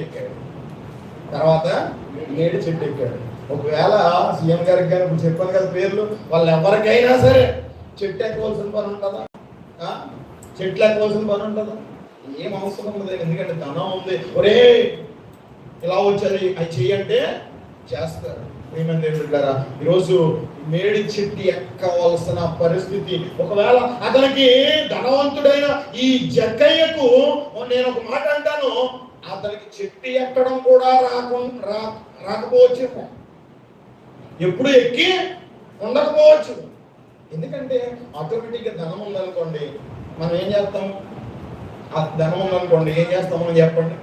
ఎక్కాడు. ఒకవేళ సీఎం గారికి కానీ ఇప్పుడు చెప్పాను కదా పేర్లు, వాళ్ళు ఎవరికైనా సరే చెట్టు ఎక్కవలసిన పని ఉంటుందా? చెట్లు ఎక్కవలసిన పని ఉంటుందా? ఏం అవసరం ఉండదు. ఎందుకంటే ధనం ఉంది. ఒరే ఇలా వచ్చారు అవి చెయ్యంటే చేస్తారు. ఏమని దేవుడారా, ఈరోజు మేడి చెట్టు ఎక్కవలసిన పరిస్థితి. ఒకవేళ అతనికి ధనవంతుడైన ఈ జక్కయ్యకు నేను ఒక మాట అంటాను, అతనికి చెట్టు ఎక్కడం కూడా రాకపోవచ్చు, ఎప్పుడు ఎక్కి ఉండకపోవచ్చు. ఎందుకంటే ఆటోమేటిక్గా ధనం ఉందనుకోండి, మనం ఏం చేస్తాం? ఆ ధనం ఉందనుకోండి ఏం చేస్తాం మనం చెప్పండి?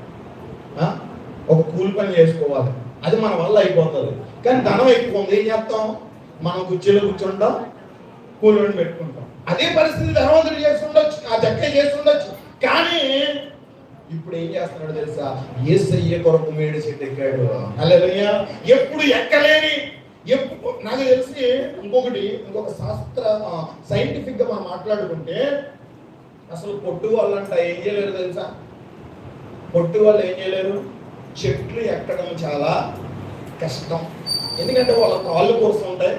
ఒక కూలి పని చేసుకోవాలి, అది మన వల్ల అయిపోతుంది. కానీ ధనం ఎక్కువ ఉంది, ఏం చేస్తాం? మనం కుర్చీలో కూర్చుంటాం, కూలోని పెట్టుకుంటాం. అదే పరిస్థితి ధనవంతుడు చేసి ఉండొచ్చు, ఆ జక్కయ్య చేసి ఉండొచ్చు. కానీ ఇప్పుడు ఏం చేస్తున్నాడు తెలుసా? యేసయ్య కొరకు మేడి చెట్టు ఎక్కాడు. హల్లెలూయా. ఎప్పుడు ఎక్కలేని, నాకు తెలిసి ఇంకొక సైంటిఫిక్ గా మనం మాట్లాడుకుంటే, అసలు పొట్టు వాళ్ళంట ఏం చేయలేరు తెలుసా? పొట్టు వాళ్ళు ఏం చేయలేరు, చెట్లు ఎక్కడం చాలా కష్టం. ఎందుకంటే వాళ్ళ కాళ్ళు కోసం ఉంటాయి,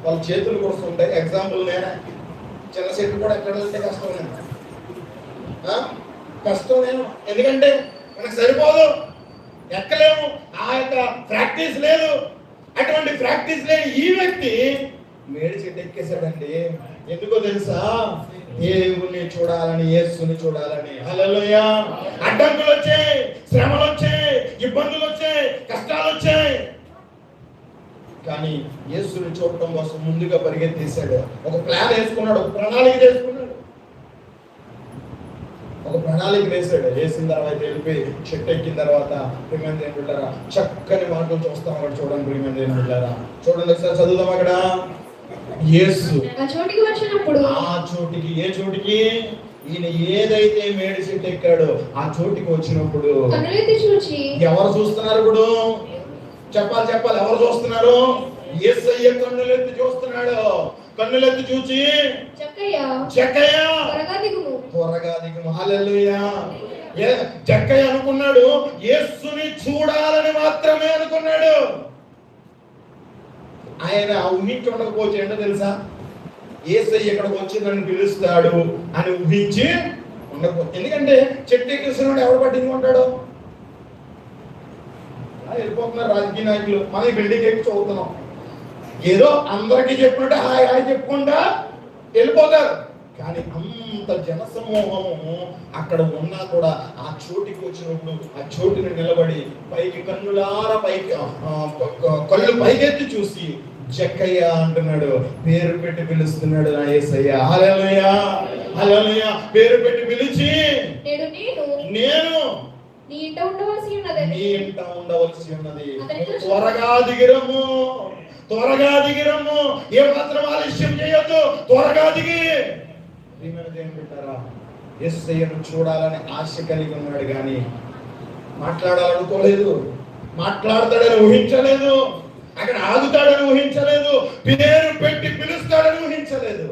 వాళ్ళ చేతులు కోసం ఉంటాయి. ఎగ్జాంపుల్ నేనే, చిన్న చెట్లు కూడా ఎక్కడంటే కష్టం నేను, ఎందుకంటే మనకు సరిపోదు, ఎక్కలేము, ఆ యొక్క ప్రాక్టీస్ లేదు. అటువంటి ప్రాక్టీస్ లేని ఈ వ్యక్తి మేడి చెట్టు ఎక్కేశాడండి. ఎందుకో తెలుసా? దేవుణ్ణి చూడాలని, యేసుని చూడాలని. హల్లెలూయా. అడ్డంకులు వచ్చాయి, శ్రమలు వచ్చాయి, ఇబ్బందులు వచ్చాయి, కష్టాలు వచ్చాయి, కానీ యేసుని చూడటం కోసం ముందుగా పరిగెత్తేశాడు. ఒక ప్లాన్ వేసుకున్నాడు, ఒక ప్రణాళిక వేసుకున్నాడు, ఒక ప్రణాళిక వేశాడు. వేసిన తర్వాత వెళ్ళిపోయి చెట్టు ఎక్కిన తర్వాత ప్రియమైన దేవుని బిడ్డలారా, చక్కని మాటలు చూస్తాం అక్కడ. చూడండి ప్రియమైన దేవుని బిడ్డలారా, చూడండి ఒకసారి చదువుదాం. అక్కడ యేసు ఆ చోటికి వచ్చినప్పుడు, ఆ చోటికి, ఏ చోటికి? ఈయన ఏదైతే మేడి చెట్టు ఎక్కాడో ఆ చోటికి వచ్చినప్పుడు కన్నులెత్తి చూచి, ఎవరు చూస్తున్నారు? ఇప్పుడు చెప్పాలి, ఎవరు చూస్తున్నారు? యేసయ్య కన్నులెత్తి చూస్తున్నాడు. కన్నులెత్తి చూచి, జక్కయ్య త్వరగా దిగుము. హల్లెలూయా. జక్కయ్య అనుకున్నాడు, యేసుని చూడాలని మాత్రమే అనుకున్నాడు. ఆయన ఊహించి ఉండకపోతే ఏంటో తెలుసా? యేసయ్య ఇక్కడికి వచ్చి నన్ను పిలుస్తాడు అని ఊహించి ఉండకపోతే. ఎందుకంటే చెట్టు ఎక్కిస్తున్నాడు, ఎవరు పట్టించుకుంటాడు? వెళ్ళిపోతున్నారు రాజకీయ నాయకులు, మన బిల్డింగ్ ఎక్కి చదువుతున్నాం, ఏదో అందరికీ చెప్పినట్టు హాయ్ చెప్పుకుంటా వెళ్ళిపోతారు. కానీ అంత జనసమూహము అక్కడ ఉన్నా కూడా ఆ చోటికి వచ్చినప్పుడు ఆ చోటుని నిలబడి పైకి కన్నులారా కళ్ళు పైకెత్తి చూసి జక్కయ్య అంటున్నాడు, పేరు పెట్టి పిలుస్తున్నాడు నా యేసయ్య. హల్లెలూయా. హల్లెలూయా. పేరు పెట్టి పిలిచి, నేను నీ ఇంట ఉండవలసి ఉన్నది, త్వరగా దిగిరమ్ము, ఏ మాత్రం ఆలస్యం చేయొద్దు, త్వరగా దిగి. యేసయ్యను చూడాలని ఆశ కలిగి ఉన్నాడు, కానీ మాట్లాడాలనుకోలేదు, మాట్లాడతాడని ఊహించలేదు, అక్కడ ఆగుతాడని ఊహించలేదు, పేరు పెట్టి పిలుస్తాడని ఊహించలేదు.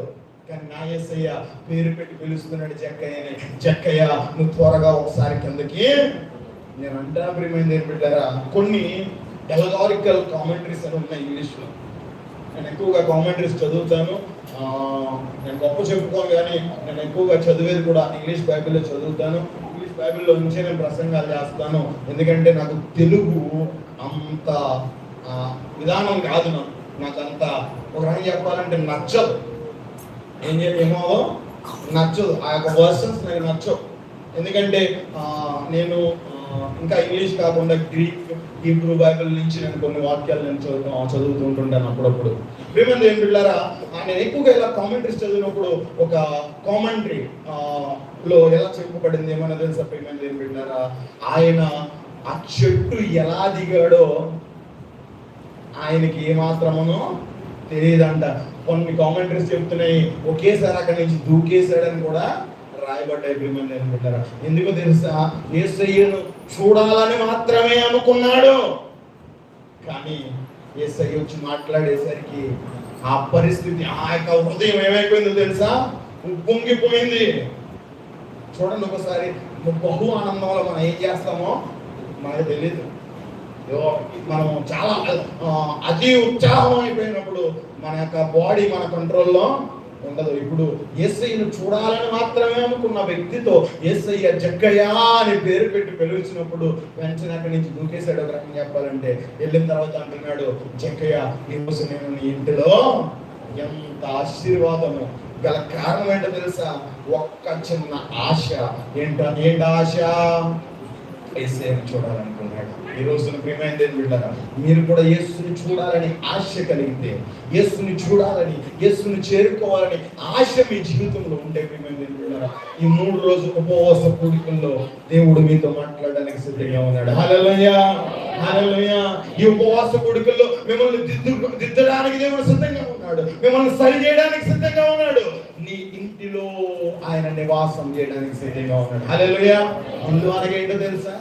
కానీ నా యేసయ్య పేరు పెట్టి పిలుస్తున్నాడు జక్కయ్యని. జక్కయ్య, నువ్వు త్వరగా ఒకసారి కిందకి. నేను అంటా ప్రియమైన బిడ్డారా, కొన్ని ఎలగారికల్ కామెంటరీస్ అని ఉన్నాయి ఇంగ్లీష్లో. నేను ఎక్కువగా కామెంటరీస్ చదువుతాను. నేను గొప్ప చెప్పుకోను, కానీ నేను ఎక్కువగా చదివేది కూడా ఇంగ్లీష్ బైబిల్లో చదువుతాను. ఇంగ్లీష్ బైబిల్లో నుంచే నేను ప్రసంగాలు చేస్తాను. ఎందుకంటే నాకు తెలుగు అంత విధానం కాదు, నాకు అంత ఒక రకంగా చెప్పాలంటే నచ్చదు. ఏమో నచ్చదు, ఆ యొక్క వర్షన్స్ నాకు నచ్చవు. ఎందుకంటే నేను ఇంకా ఇంగ్లీష్ కాకుండా గ్రీక్, హీబ్రూ బైబిల్ నుంచి నేను కొన్ని వాక్యాలు నేను చదువుతూ ఉంటుంటాను అప్పుడప్పుడు. ప్రియమైన ఏం పిల్లారా, నేను ఎక్కువగా ఇలా కామెంటరీస్ చదివినప్పుడు ఒక కామెంటరీ లో ఎలా చెప్పబడింది ఏమన్నా తెలుసా? ప్రియమైన ఏం పిల్లారా, ఆయన ఆ చెట్టు ఎలా దిగాడో ఆయనకి ఏమాత్రమునో తెలియదంట. కొన్ని కామెంటరీస్ చెప్తున్నాయి ఒకేసారి అక్కడి నుంచి దూకేశాడని కూడా రాయబడ్డాయి. ప్రియమైన అనుకుంటారా, ఎందుకో తెలుసా? యేసయ్యను చూడాలని మాత్రమే అనుకున్నాడు, కానీ యేసయ్య వచ్చి మాట్లాడేసరికి ఆ పరిస్థితి, ఆ యొక్క హృదయం ఏమైపోయిందో తెలుసా? ఉప్పొంగిపోయింది. చూడండి ఒకసారి, బహు ఆనందంలో మనం ఏం చేస్తామో మనకు తెలియదు. మనం చాలా అతి ఉత్సాహం అయిపోయినప్పుడు మన యొక్క బాడీ మన కంట్రోల్లో ఉండదు. ఇప్పుడు యేసయ్యను చూడాలని మాత్రమే అనుకున్న వ్యక్తితో యేసయ్య జక్కయ్య అని పేరు పెట్టి పిలిచినప్పుడు వెంటనే అక్కడి నుంచి దూకేశాడు. ఒక రకంగా చెప్పాలంటే వెళ్ళిన తర్వాత అంటున్నాడు, జక్కయ్య ఈరోజు నేను నీ ఇంటిలో. ఎంత ఆశీర్వాదము గల కారణం ఏంటో తెలుసా? ఒక్క చిన్న ఆశ. ఏంటి ఆశ? యేసయ్యను చూడాలనుకున్నాడు. ఈ రోజున ప్రియమైన బిడ్డలారా, మీరు కూడా యేసుని చూడాలని ఆశ కలిగితే, యేసుని చూడాలని, యేసుని చేరుకోవాలని ఆశ మీ జీవితంలో ఉంటే, ప్రియమైన బిడ్డలారా, ఈ 3 రోజుల ఉపవాస కూడికల్లో దేవుడు మీతో మాట్లాడడానికి సిద్ధంగా ఉన్నాడు. హల్లెలూయా. హల్లెలూయా. ఈ ఉపవాస కూడికల్లో మిమ్మల్ని దిద్దడానికి దేవుడు సిద్ధంగా ఉన్నాడు, మిమ్మల్ని సరి చేయడానికి సిద్ధంగా ఉన్నాడు, నీ ఇంటిలో ఆయన నివాసం చేయడానికి సిద్ధంగా ఉన్నాడు. హల్లెలూయా. ఇల్లు అనగా ఏంటో తెలుసా?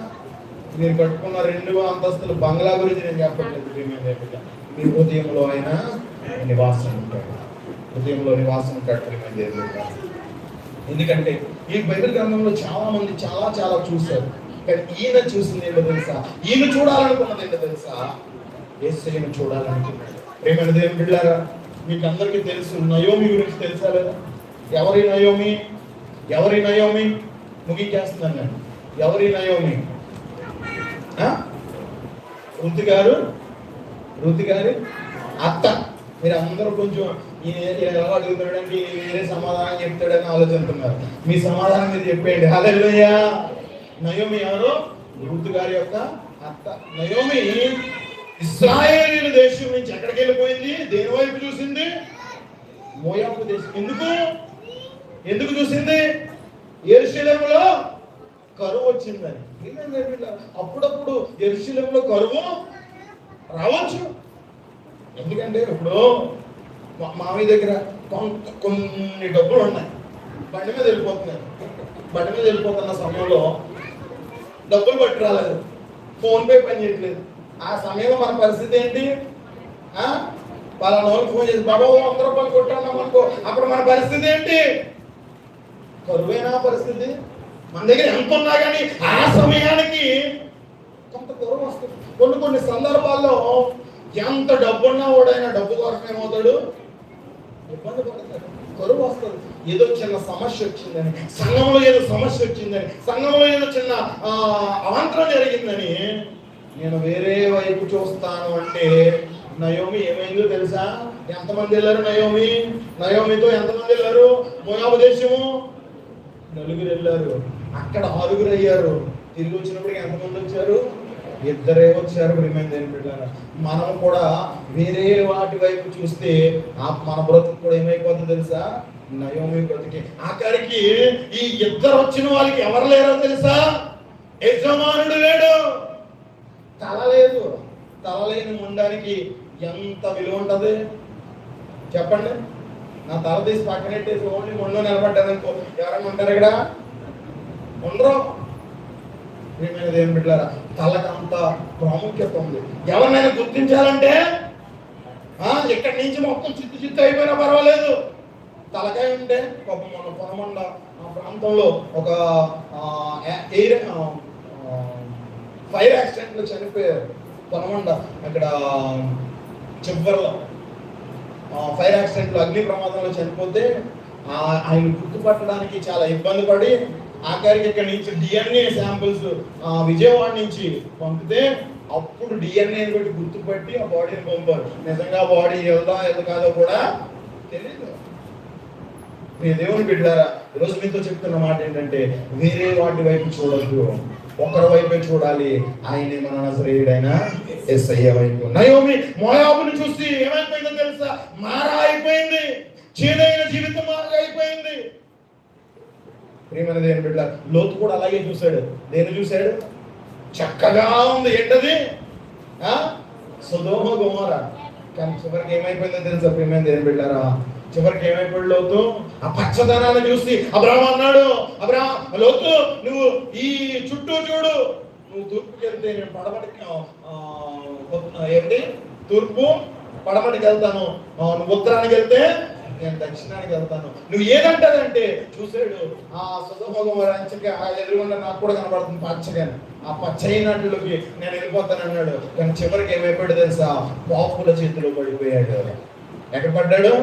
మీరు కట్టుకున్న 2 అంతస్తుల బంగ్లా గురించి నేను చెప్పట్లేదు. మీ హృదయంలో ఆయన నివాసం ఉంటాడు, హృదయంలో నివాసం ఉంటాడు. ఎందుకంటే ఈ బైబిల్ గ్రంథంలో చాలా మంది చాలా చాలా చూశారు, కానీ ఈయన చూసింది ఏంటో తెలుసా? ఈయన చూడాలనుకున్నది ఏంటో తెలుసా? యేసయ్యను చూడాలనుకున్నాడు. ప్రియమైన దేవుని బిడ్డలారా, మీకు అందరికీ తెలుసు నయోమి గురించి తెలుసా లేదా? ఎవరి నయోమి? ఎవరి నయోమి? ముగించేస్తున్నాను నేను. ఎవరి నయోమి? రుతు గారు అత్త. మీరు అందరూ కొంచెం ఎలా అడుగుతాడంటే వేరే సమాధానం చెప్తాడని ఆలోచిస్తున్నారు. మీ సమాధానం మీరు చెప్పేయండి. హల్లెలూయా. నయోమి ఎవరు? రుతు గారి యొక్క అత్త. నయోమి ఇశ్రాయేలీయుల దేశం నుంచి ఎక్కడికి వెళ్ళిపోయింది? దేని వైపు చూసింది? మోయాబు దేశం. ఎందుకు చూసింది? యెరూషలేములో కరువు వచ్చిందని. అప్పుడప్పుడు యెరూషలేములో కరువు రావచ్చు. ఎందుకంటే ఇప్పుడు మామయ్య దగ్గర కొన్ని డబ్బులు ఉన్నాయి, బండి మీద వెళ్ళిపోతున్న సమయంలో డబ్బులు పట్టి రాలేదు, ఫోన్ పే పని చేయట్లేదు. ఆ సమయంలో మన పరిస్థితి ఏంటి? పలానా వాళ్ళకి ఫోన్ చేసి బాబా 100 రూపాయలు కొట్టాం అనుకో, అప్పుడు మన పరిస్థితి ఏంటి? కరువైన పరిస్థితి. మన దగ్గర ఎంత ఉన్నా కానీ ఆ సమయానికి కొంత కరువు వస్తుంది. కొన్ని సందర్భాల్లో ఎంత డబ్బున్నా వాడైనా డబ్బు కోసం ఏమవుతాడు? ఇబ్బంది పడతాడు, కరువు వస్తుంది. ఏదో చిన్న సమస్య వచ్చిందని, సంఘంలో ఏదో సమస్య వచ్చిందని, సంఘంలో ఏదో చిన్న అవాంతరం జరిగిందని నేను వేరే వైపు చూస్తాను అంటే నయోమి ఏమైందో తెలుసా? ఎంతమంది వెళ్ళారు? నయోమితో ఎంతమంది వెళ్ళారు? మోయాబు దేశము 4 వెళ్ళారు, అక్కడ 6 అయ్యారు. తిరిగి వచ్చినప్పటికి ఎంతమంది వచ్చారు? 2 వచ్చారు. మనం కూడా వేరే వాటి వైపు చూస్తే మన బ్రతుకు కూడా ఏమైపోతుందో తెలుసా? నయోమి బ్రతికి ఆఖరికి ఈ 2 వచ్చిన వాళ్ళకి ఎవరు లేరో తెలుసా? యజమానుడు లేడు, తల లేదు. తలలేని ముండానికి ఎంత విలువ ఉంటుంది చెప్పండి? నా తల తీసి పక్కనెట్టేసి ఓన్లీ మొండో నిలబడ్డాదనుకో, ఎవరైనా ఉంటారు ఇక్కడ? ఉండరు. ప్రియమైనది ఏం బిడ్డలారా, తలకు అంత ప్రాముఖ్యత ఉంది. ఎవరినైనా గుర్తించాలంటే ఇక్కడి నుంచి మొత్తం చిత్తు అయిపోయినా పర్వాలేదు, తలకాయ ఉంటే. మన పొనమండ ఆ ప్రాంతంలో ఒక ఫైర్ యాక్సిడెంట్ లో చనిపోయారు. పొనమండ అక్కడ చివరిలో ఫైర్ యాక్సిడెంట్ లో అగ్ని ప్రమాదంలో చనిపోతే ఆయన గుర్తుపట్టడానికి చాలా ఇబ్బంది పడి ఆఖరికి ఇక్కడ నుంచి DNA శాంపిల్స్ విజయవాడ నుంచి పంపితే అప్పుడు DNA బట్టి గుర్తుపట్టి ఆ బాడీని పంపారు. నిజంగా బాడీ వెళ్దా కాదో కూడా తెలియదు. మీ దేవుని బిడ్డారా, ఈరోజు మీతో చెప్తున్న మాట ఏంటంటే వేరే వాటి వైపు చూడద్దు, ఒకరి వైపే చూడాలి. ఆయనే మన నజరేయుడైన యేసయ్య వైపు. నయోమి మోయాబుని చూసి ఏమైపోయిందో తెలుసా? మారా అయిపోయింది, చేదైన జీవితం మారా అయిపోయింది. ప్రియమైన దేవుని బిడ్డ, లోతు కూడా అలాగే చూశాడు. దేని చూశాడు? చక్కగా ఉంది. ఏంటది? సొదొమ గొమొర్రా. కానీ చివరికి ఏమైపోయిందో తెలుసా? ప్రియమైన దేవుని బిడ్డారా, చివరికి ఏమైపోయాడు లోతు? ఆ పచ్చదనాన్ని చూసి అబ్రాహాము అన్నాడు, లోతు నువ్వు ఈ చుట్టూ చూడు, నువ్వు తూర్పుకి వెళ్తే నేను పడమటికి తూర్పు పడమటికి వెళ్తాను, నువ్వు ఉత్తరానికి వెళ్తే నేను దక్షిణానికి వెళ్తాను. నువ్వు ఏదంటాదంటే చూసాడు ఆ సొదొమ గొమొర్రా అంచగా ఎదురుగుండా నాకు కూడా కనబడుతుంది పచ్చగాని, ఆ పచ్చైనట్లుకి నేను వెళ్ళిపోతాను అన్నాడు. కానీ చివరికి ఏమైపోయాడు తెలుసా? పాపుల చేతిలో పడిపోయాడు. ఎక్కడ పడ్డాడు?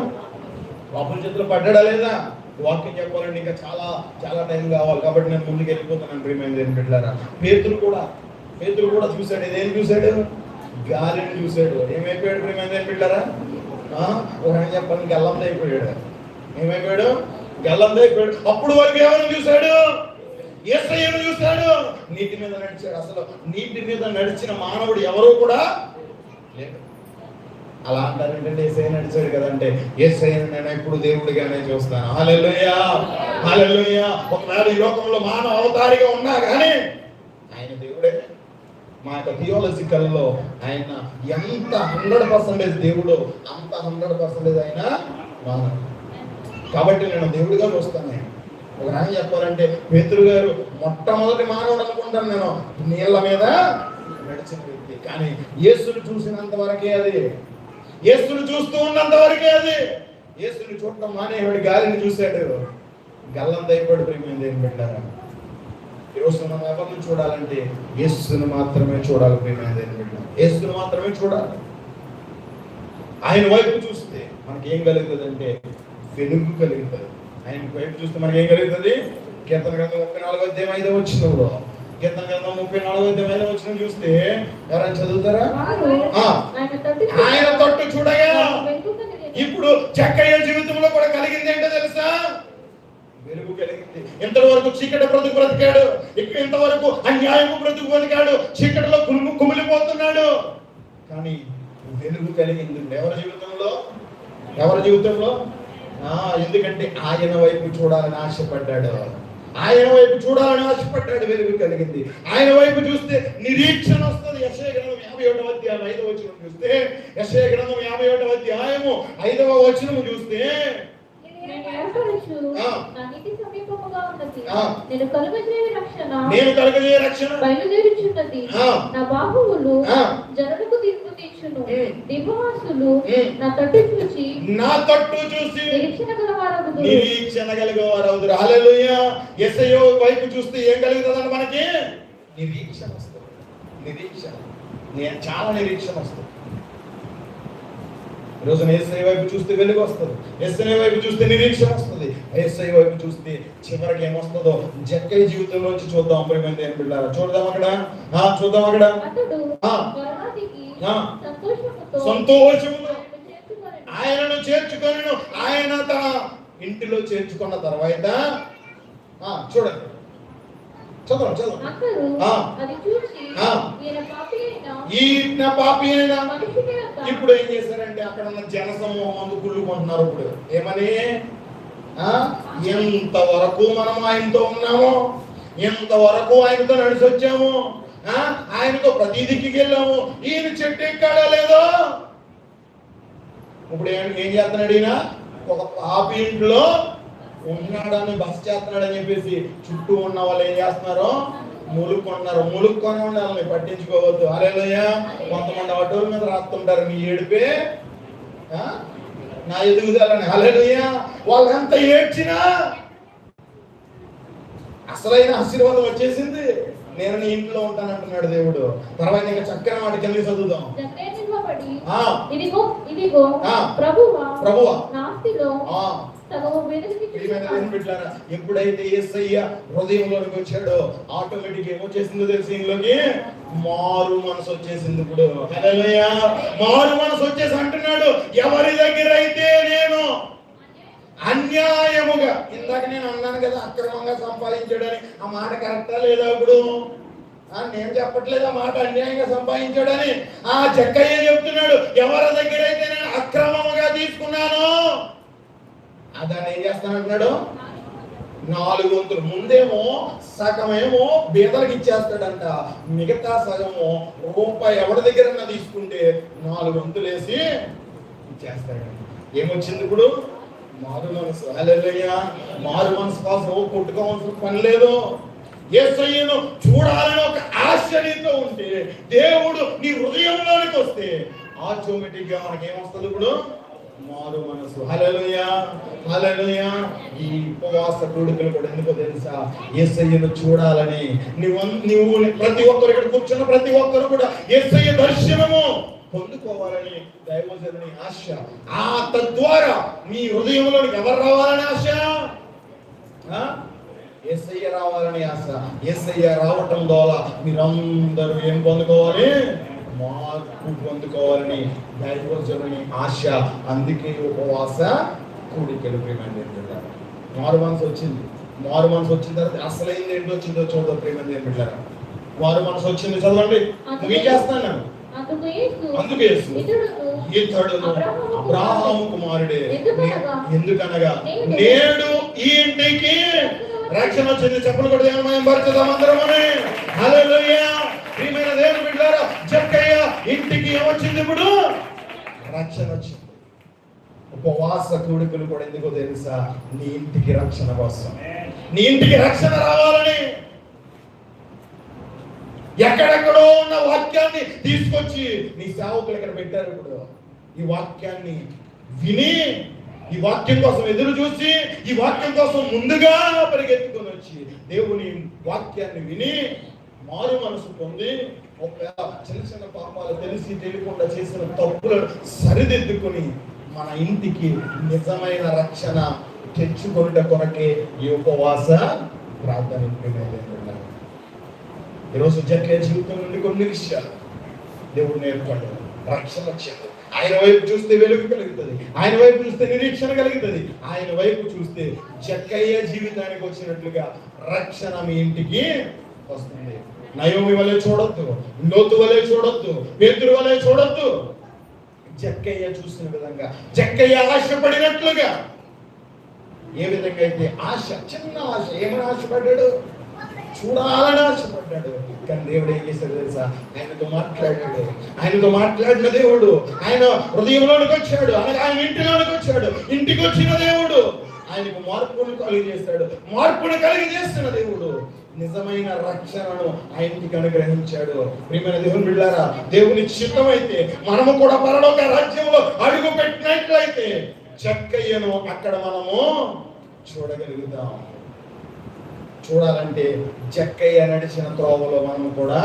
పాపుల చేతిలో పడ్డాడా లేదా? వాక్యం చెప్పాలంటే ఇంకా చాలా చాలా టైం కావాలి, కాబట్టి నేను ముందుకు వెళ్ళిపోతాను. ప్రియమైన దేవుని బిడ్డలారా, పేతురు కూడా చూశాడు. ఇదేం చూశాడు? గాలిని చూశాడు. ఏమైపోయాడు? ప్రియమైన దేవుని బిడ్డలారా, ఒక చెప్పాలి, గల్లంతో అయిపోయాడు. ఏమైపోయాడు? గల్లంతో అయిపోయాడు. అప్పుడు వరకు ఎవరిని చూశాడు? యేసయ్యను చూశాడు. నీటి మీద నడిచాడు. అసలు నీటి మీద నడిచిన మానవుడు ఎవరు కూడా లేదు. అలా అంటారంటే యేసయ్య నడిచాడు కదంటే, యేసయ్యను నేను ఎప్పుడు దేవుడిగానే చూస్తాను. హల్లెలూయా, హల్లెలూయా. ఒకవేళ ఈ లోకంలో మానవ అవతారిగా ఉన్నా కానీ ఆయన దేవుడే. మా యొక్క థియాలజికల్లో ఆయన ఎంత 100% దేవుడు, అంత 100% ఆయన మానవుడు. కాబట్టి నేను దేవుడిగా చూస్తాను. ఒక ఆయన చెప్పాలంటే పేతురు గారు మొట్టమొదటి మానవుడు అనుకుంటాను నేను, నీళ్ళ మీద నడిచిన వ్యక్తి. కానీ యేసును చూసినంత వరకే అది, యేసును చూస్తూ ఉన్నంత వరకే అది. యేసుని చూడటం మానేవాడు, గాలిని చూశాడు, గల్లంత అయిపోయాడు. ప్రియమైన దేవుని బిడ్డలారా, ఈరోజు మనం ఎవరిని చూడాలంటే యేసును మాత్రమే చూడాలి. ప్రియమైన దేవుని బిడ్డలారా, యేసును మాత్రమే చూడాలి. ఆయన వైపు చూస్తే మనకి ఏం కలుగుతుంది అంటే వెలుగు కలుగుతుంది. ఆయన వైపు చూస్తే మనకి ఏం కలుగుతుంది? కీర్తన గ్రంథం 34:5 కీర్తన గ్రంథం 34:5 చూస్తే ఎవరైనా చదువుతారా? ఆయన తట్టు చూడగా. ఇప్పుడు జక్కయ్య జీవితంలో కూడా కలిగింది ఏంటో తెలుసా? వెలుగు కలిగింది. ఇంతవరకు చీకటి బ్రతికాడు, ఇంతవరకు అన్యాయము బ్రతికాడు, చీకటిలో కుమిలిపోతున్నాడు. కానీ వెలుగు కలిగింది ఎవరి జీవితంలో? ఎవరి జీవితంలో? ఎందుకంటే ఆయన వైపు చూడాలని ఆశపడ్డాడు, ఆయన వైపు చూడాలని ఆశపడ్డాడు. వెలుగు కలిగింది. ఆయన వైపు చూస్తే నిరీక్షణ వస్తుంది. యెషయా గ్రంథం 51:5 చూస్తే, యెషయా గ్రంథం 51:5 చూస్తే, నేను కలుగజేయ రక్షణ బయలుదేరుచున్నది. నా బాహువులు జనులకు తీర్పు తీర్చును. దివ్యవాసులు నా తట్టు చూసి నిరీక్షణ గలవారవుదురు. హల్లెలూయా. యేసయ్య వైపు చూస్తే ఏం కలుగుతుందంటే మనకి నిరీక్షణ వస్తుంది. నిరీక్షణ, చాలా నిరీక్షణ వస్తుంది. ఈరోజు యేసయ్య వైపు చూస్తే వెలుగు వస్తుంది, యేసయ్య వైపు చూస్తే నిరీక్షణ వస్తుంది. యేసయ్య వైపు చూస్తే చివరికి ఏమొస్తుందో జక్కయ్య జీవితంలోంచి చూద్దాం. ప్రియమైన దేవుని బిడ్డలారా, చూద్దాం అక్కడ. సంతోషముతో ఆయనను చేర్చుకొని ఆయన తన ఇంటిలో చేర్చుకున్న తర్వాత చూడండి, ఈయన పాపి అయినా ఇప్పుడు ఏం చేశారంటే అక్కడ ఉన్న జన సమూహం కుళ్ళుకుంటున్నారు. ఇప్పుడు ఏమని? ఎంతవరకు మనం ఆయనతో ఉన్నామో, ఎంతవరకు ఆయనతో నడిచి వచ్చాము, ఆయనతో ప్రతి దిక్కి వెళ్ళాము, ఈయన చెట్టు ఎక్కాడా లేదో. ఇప్పుడు ఏం చేస్తున్నాడు ఈయన? ఒక పాపి ఇంట్లో ఉన్నాడని బస్ చేస్తున్నాడని చెప్పేసి చుట్టూ ఉన్న వాళ్ళు ఏం చేస్తున్నారు? ములుక్కొన్నారు. ములుక్కొని ఉండాలని పట్టించుకోవద్దు. హల్లెలూయా. కొంతమంది ఆటోల మీద రాస్తుంటారు, నీ ఏడిపే నా ఎదుగుదలని. హల్లెలూయా. వాళ్ళంతా ఏడ్చినా అసలైన ఆశీర్వాదం వచ్చేసింది. నేను నీ ఇంట్లో ఉంటానంటున్నాడు దేవుడు. తర్వాత ఇంకా చక్కని వాటి కింద చదువుదాం. ప్రభువా ఎప్పుడైతే యేసయ్య హృదయంలోకి వచ్చాడో ఆటోమేటిక్ ఏమొచ్చేసిందో తెలిసి ఇంట్లోకి మారు మనసు వచ్చేసింది. ఇప్పుడు హల్లెలూయా. మారు మనసు వచ్చేసి అంటున్నాడు, ఎవరి దగ్గర అయితే నేను అన్యాయముగా, ఇందాక నేను అన్నాను కదా అక్రమంగా సంపాదించాడని, ఆ మాట కరెక్టా లేదా? ఇప్పుడు నేను చెప్పట్లేదు ఆ మాట, అన్యాయంగా సంపాదించాడని. ఆ జక్కయ్య చెప్తున్నాడు, ఎవరి దగ్గర అయితే నేను అక్రమముగా తీసుకున్నాను దాన్ని ఏం చేస్తానంటున్నాడు? 4 వంతులు. ముందేమో సగమేమో బీదలకు ఇచ్చేస్తాడంట, మిగతా సగము రూపాయి ఎవరి దగ్గర తీసుకుంటే 4 వంతులు వేసి ఇచ్చేస్తాడు. ఏమొచ్చింది ఇప్పుడు? మారు మనసు. హల్లెలూయా. మారు మనసు కోసం కొట్టుకోవాల్సిన పని లేదు. యేసయ్యను చూడాలని ఒక ఆశ నీతో ఉంటే, దేవుడు నీ హృదయంలోనికి వస్తే ఆటోమేటిక్ గా మనకి ఏమొస్తుంది? ఇప్పుడు మారు మనసు. హల్లెలూయా. హల్లెలూయా. ఈ ఉపవాస కూడికలు కూడా ఎందుకో తెలుసా? యేసయ్యను చూడాలని. నువ్వు ప్రతి ఒక్కరు ఇక్కడ కూర్చున్న ప్రతి ఒక్కరు కూడా యేసయ్య దర్శనము పొందుకోవాలని దైవజనుని ఆశ. తద్వారా మీ హృదయంలోనికి ఎవరు రావాలని ఆశ? యేసయ్య రావాలని ఆశ. యేసయ్య రావటం ద్వారా మీరందరూ ఏం పొందుకోవాలి? మార్పు పొందుకోవాలని దైవజనుని ఆశ. అందుకే ఉపవాస కూడికలు. మారు మనసు వచ్చింది. మారు మనసు వచ్చిన తర్వాత అసలైంది ఏంటో వచ్చిందో చూద్దాం. ప్రేమ బిడ్డలారా, మారు మనసు వచ్చింది. చదవండి, ముగించేస్తాను. అందుకు యేసు ఇతడును అబ్రాహాము కుమారుడే, ఎందుకనగా నేడు ఈ ఇంటికి రక్షణ వచ్చింది. చెప్పులు కూడా దేవుని మహిమ పరచుదాం అందరమని. హల్లెలూయా. ప్రియమైన దేవుని బిడ్డలారా, జక్కయ్య ఇంటికి ఏమొచ్చింది? ఇప్పుడు రక్షణ వచ్చింది. ఉపవాస కూడికలు కూడా ఎందుకో తెలుసా? నీ ఇంటికి రక్షణ కోసం, నీ ఇంటికి రక్షణ రావాలని. ఎక్కడెక్కడో ఉన్న వాక్యాన్ని తీసుకొచ్చి నీ సేవకులు ఇక్కడ పెట్టారు. ఇప్పుడు ఈ వాక్యాన్ని విని, ఈ వాక్యం కోసం ఎదురు చూసి, ఈ వాక్యం కోసం ముందుగా పరిగెత్తుకొని వచ్చి దేవుని వాక్యాన్ని విని మారు మనసు పొంది, చిన్న చిన్న పాపాలు తెలిసి తెలియకుండా చేసిన తప్పులను సరిదిద్దుకుని మన ఇంటికి నిజమైన రక్షణ తెచ్చుకునే కొరకే ఈ ఉపవాస ప్రార్థన. ఈరోజు జక్కయ్య జీవితం నుండి కొన్ని విషయాలు దేవుడు నేర్పడ్డాడు. రక్షణ వచ్చింది. ఆయన వైపు చూస్తే వెలుగు కలుగుతుంది, ఆయన వైపు చూస్తే నిరీక్షణ కలుగుతుంది, ఆయన వైపు చూస్తే జక్కయ్య జీవితానికి వచ్చినట్లుగా రక్షణ మీ ఇంటికి వస్తుంది. నయోమి వలె చూడొద్దు, లోతు వలె చూడొద్దు, పేతురు వలె చూడొద్దు. జక్కయ్య చూసిన విధంగా, జక్కయ్య ఆశపడినట్లుగా, ఏ విధంగా అయితే ఆశ, చిన్న ఆశ, ఏమని ఆశపడ్డాడు? చూడాలని ఆశపడ్డాడు. కానీ దేవుడు ఏం చేశాడు తెలుసా? ఆయనతో మాట్లాడాడు. ఆయనతో మాట్లాడిన దేవుడు ఆయన హృదయంలోనికి వచ్చాడు, ఆయన ఇంటిలోనికి వచ్చాడు. ఇంటికి వచ్చిన దేవుడు ఆయనకు మార్పును కలిగజేస్తాడు. మార్పును కలిగజేస్తున్న దేవుడు నిజమైన రక్షణను ఆయనకి అనుగ్రహించాడు. ప్రియమైన దేవుని బిడ్డలారా, దేవుని చిత్తమైతే మనము కూడా పరలోక రాజ్యంలో అడుగు పెట్టినట్లయితే జక్కయ్యను అక్కడ మనము చూడగలుగుతాం. చూడాలంటే జక్కయ్య నడిచిన త్రోవలో మనం కూడా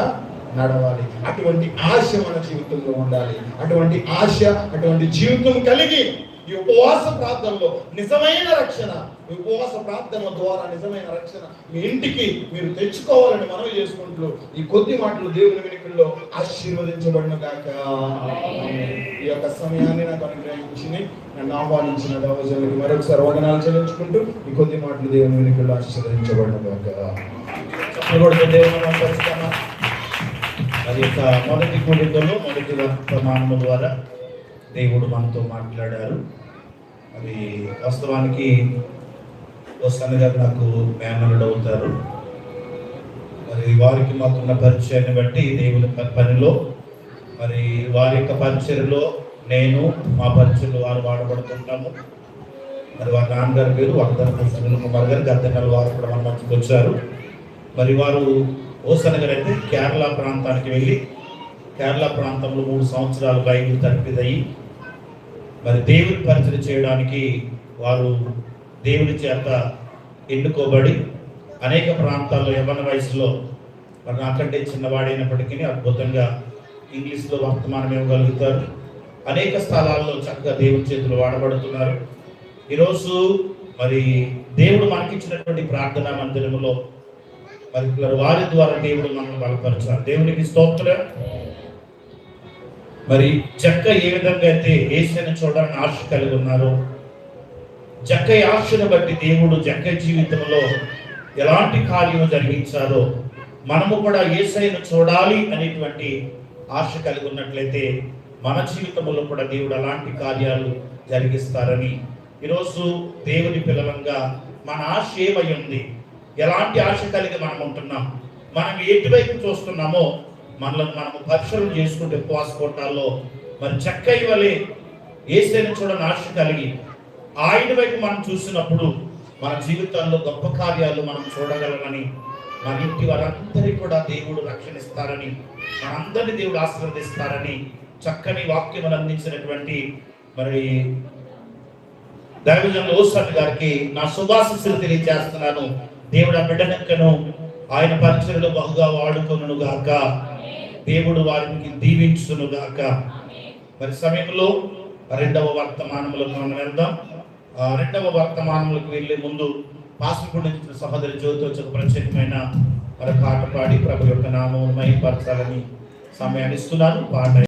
నడవాలి. అటువంటి ఆశ మన జీవితంలో ఉండాలి. అటువంటి ఆశ, అటువంటి జీవితం కలిగి ఈ ఉపవాస ప్రార్థనలో నిజమైన రక్షణ, ఈ ఉపవాస ప్రార్థన ద్వారా నిజమైన రక్షణ మీ ఇంటికి మీరు తెచ్చుకోవాలని మనవి చేసుకుంటూ ఈ కొద్ది మాటలు దేవుని వెనుకల్లో ఆశీర్వదించబడిన గాక. ఈ యొక్క సమయాన్ని నాకు అనుగ్రహించి నన్ను ఆహ్వానించిన దైవజనులకు మరొకసారి వందనాలు చెల్లించుకుంటూ ఈ కొద్ది మాటలు దేవుని వెనుకల్లో ఆశీర్వదించబడిన గాక. అది యొక్క మొదటి కూడికలో మొదటి వర్తమానము ద్వారా దేవుడు మనతో మాట్లాడారు. అది వాస్తవానికి వస్తాను గారు నాకు మేనల్లుడు అవుతారు. మరి వారికి మాకున్న పరిచయాన్ని బట్టి దేవుని పనిలో, మరి వారి యొక్క పరిచయలో నేను, మా పరిచయలో వారు వాడబడుతుంటాము. మరి వారి నాన్నగారి పేరు వరదన కుమార్ గారు, గద్దెనల్ వారు కూడా మన మధ్యకి వచ్చారు. మరి వారు ఓసన గారు అయితే కేరళ ప్రాంతానికి వెళ్ళి కేరళ ప్రాంతంలో 3 సంవత్సరాలు బైబిల్ తర్పిదయ్యి మరి దేవుని పరిచయం చేయడానికి వారు దేవుని చేత ఎన్నుకోబడి అనేక ప్రాంతాల్లో యవ్వన వయసులో, మరి నాకంటే చిన్నవాడైనప్పటికీ అద్భుతంగా ఇంగ్లీష్లో వర్తమానం ఇవ్వగలుగుతారు. అనేక స్థలాల్లో చక్కగా దేవుని చేతులు వాడబడుతున్నారు. ఈరోజు మరి దేవుడు మనకిచ్చినటువంటి ప్రార్థనా మందిరంలో మరి వారి ద్వారా దేవుడు మనల్ని బలపరచాలి. దేవునికి స్తోత్రం. మరి జక్క ఏ విధంగా అయితే యేసుని చూడాలని ఆశ కలిగి ఉన్నారో, జక్క ఆశను బట్టి దేవుడు జక్క జీవితంలో ఎలాంటి కార్యం జరిగించారో, మనము కూడా యేసయ్యను చూడాలి అనేటువంటి ఆశ కలిగి ఉన్నట్లయితే మన జీవితంలో కూడా దేవుడు అలాంటి కార్యాలు జరిగిస్తారని ఈరోజు దేవుని పిల్లలంగా మన ఆశ ఏమై ఉంది, ఎలాంటి ఆశ కలిగి మనం ఉంటున్నాం, మనం ఎటువైపు చూస్తున్నామో మనల్ని మనము పరిశీలన చేసుకుంటే ఉపవాస కోటాల్లో మరి జక్కయ్య వలె యేసయ్యను చూడని ఆశ కలిగి ఆయన వైపు మనం చూసినప్పుడు మన జీవితాల్లో గొప్ప కార్యాలు మనం చూడగలమని, మన ఇంటి వారందరికీ కూడా దేవుడు రక్షణిస్తారని, మనందరినీ దేవుడు ఆశీర్వదిస్తారని చక్కని వాక్యం అందించినటువంటి మరి దైవజనులు ఓసన్ గారికి నా శుభాశీస్సులు తెలియజేస్తున్నాను. దేవుడు ఆ బిడ్డనెక్కను ఆయన పరిచయలో బహుగా వాడుకొనును గాక. దేవుడు వారికి దీవించును గాక. మరి సమయంలో 2వ వర్తమానంలోకి మనం వెళ్దాం. 2వ వర్తమానంలోకి వెళ్ళే ముందు పాస్టర్ సహోదరి జ్యోతి వచ్చి ప్రత్యేకమైన మరి పాట పాడి ప్రభు యొక్క నామమును మహిమపరచాలని సమయాన్ని ఇస్తున్నాను. పాట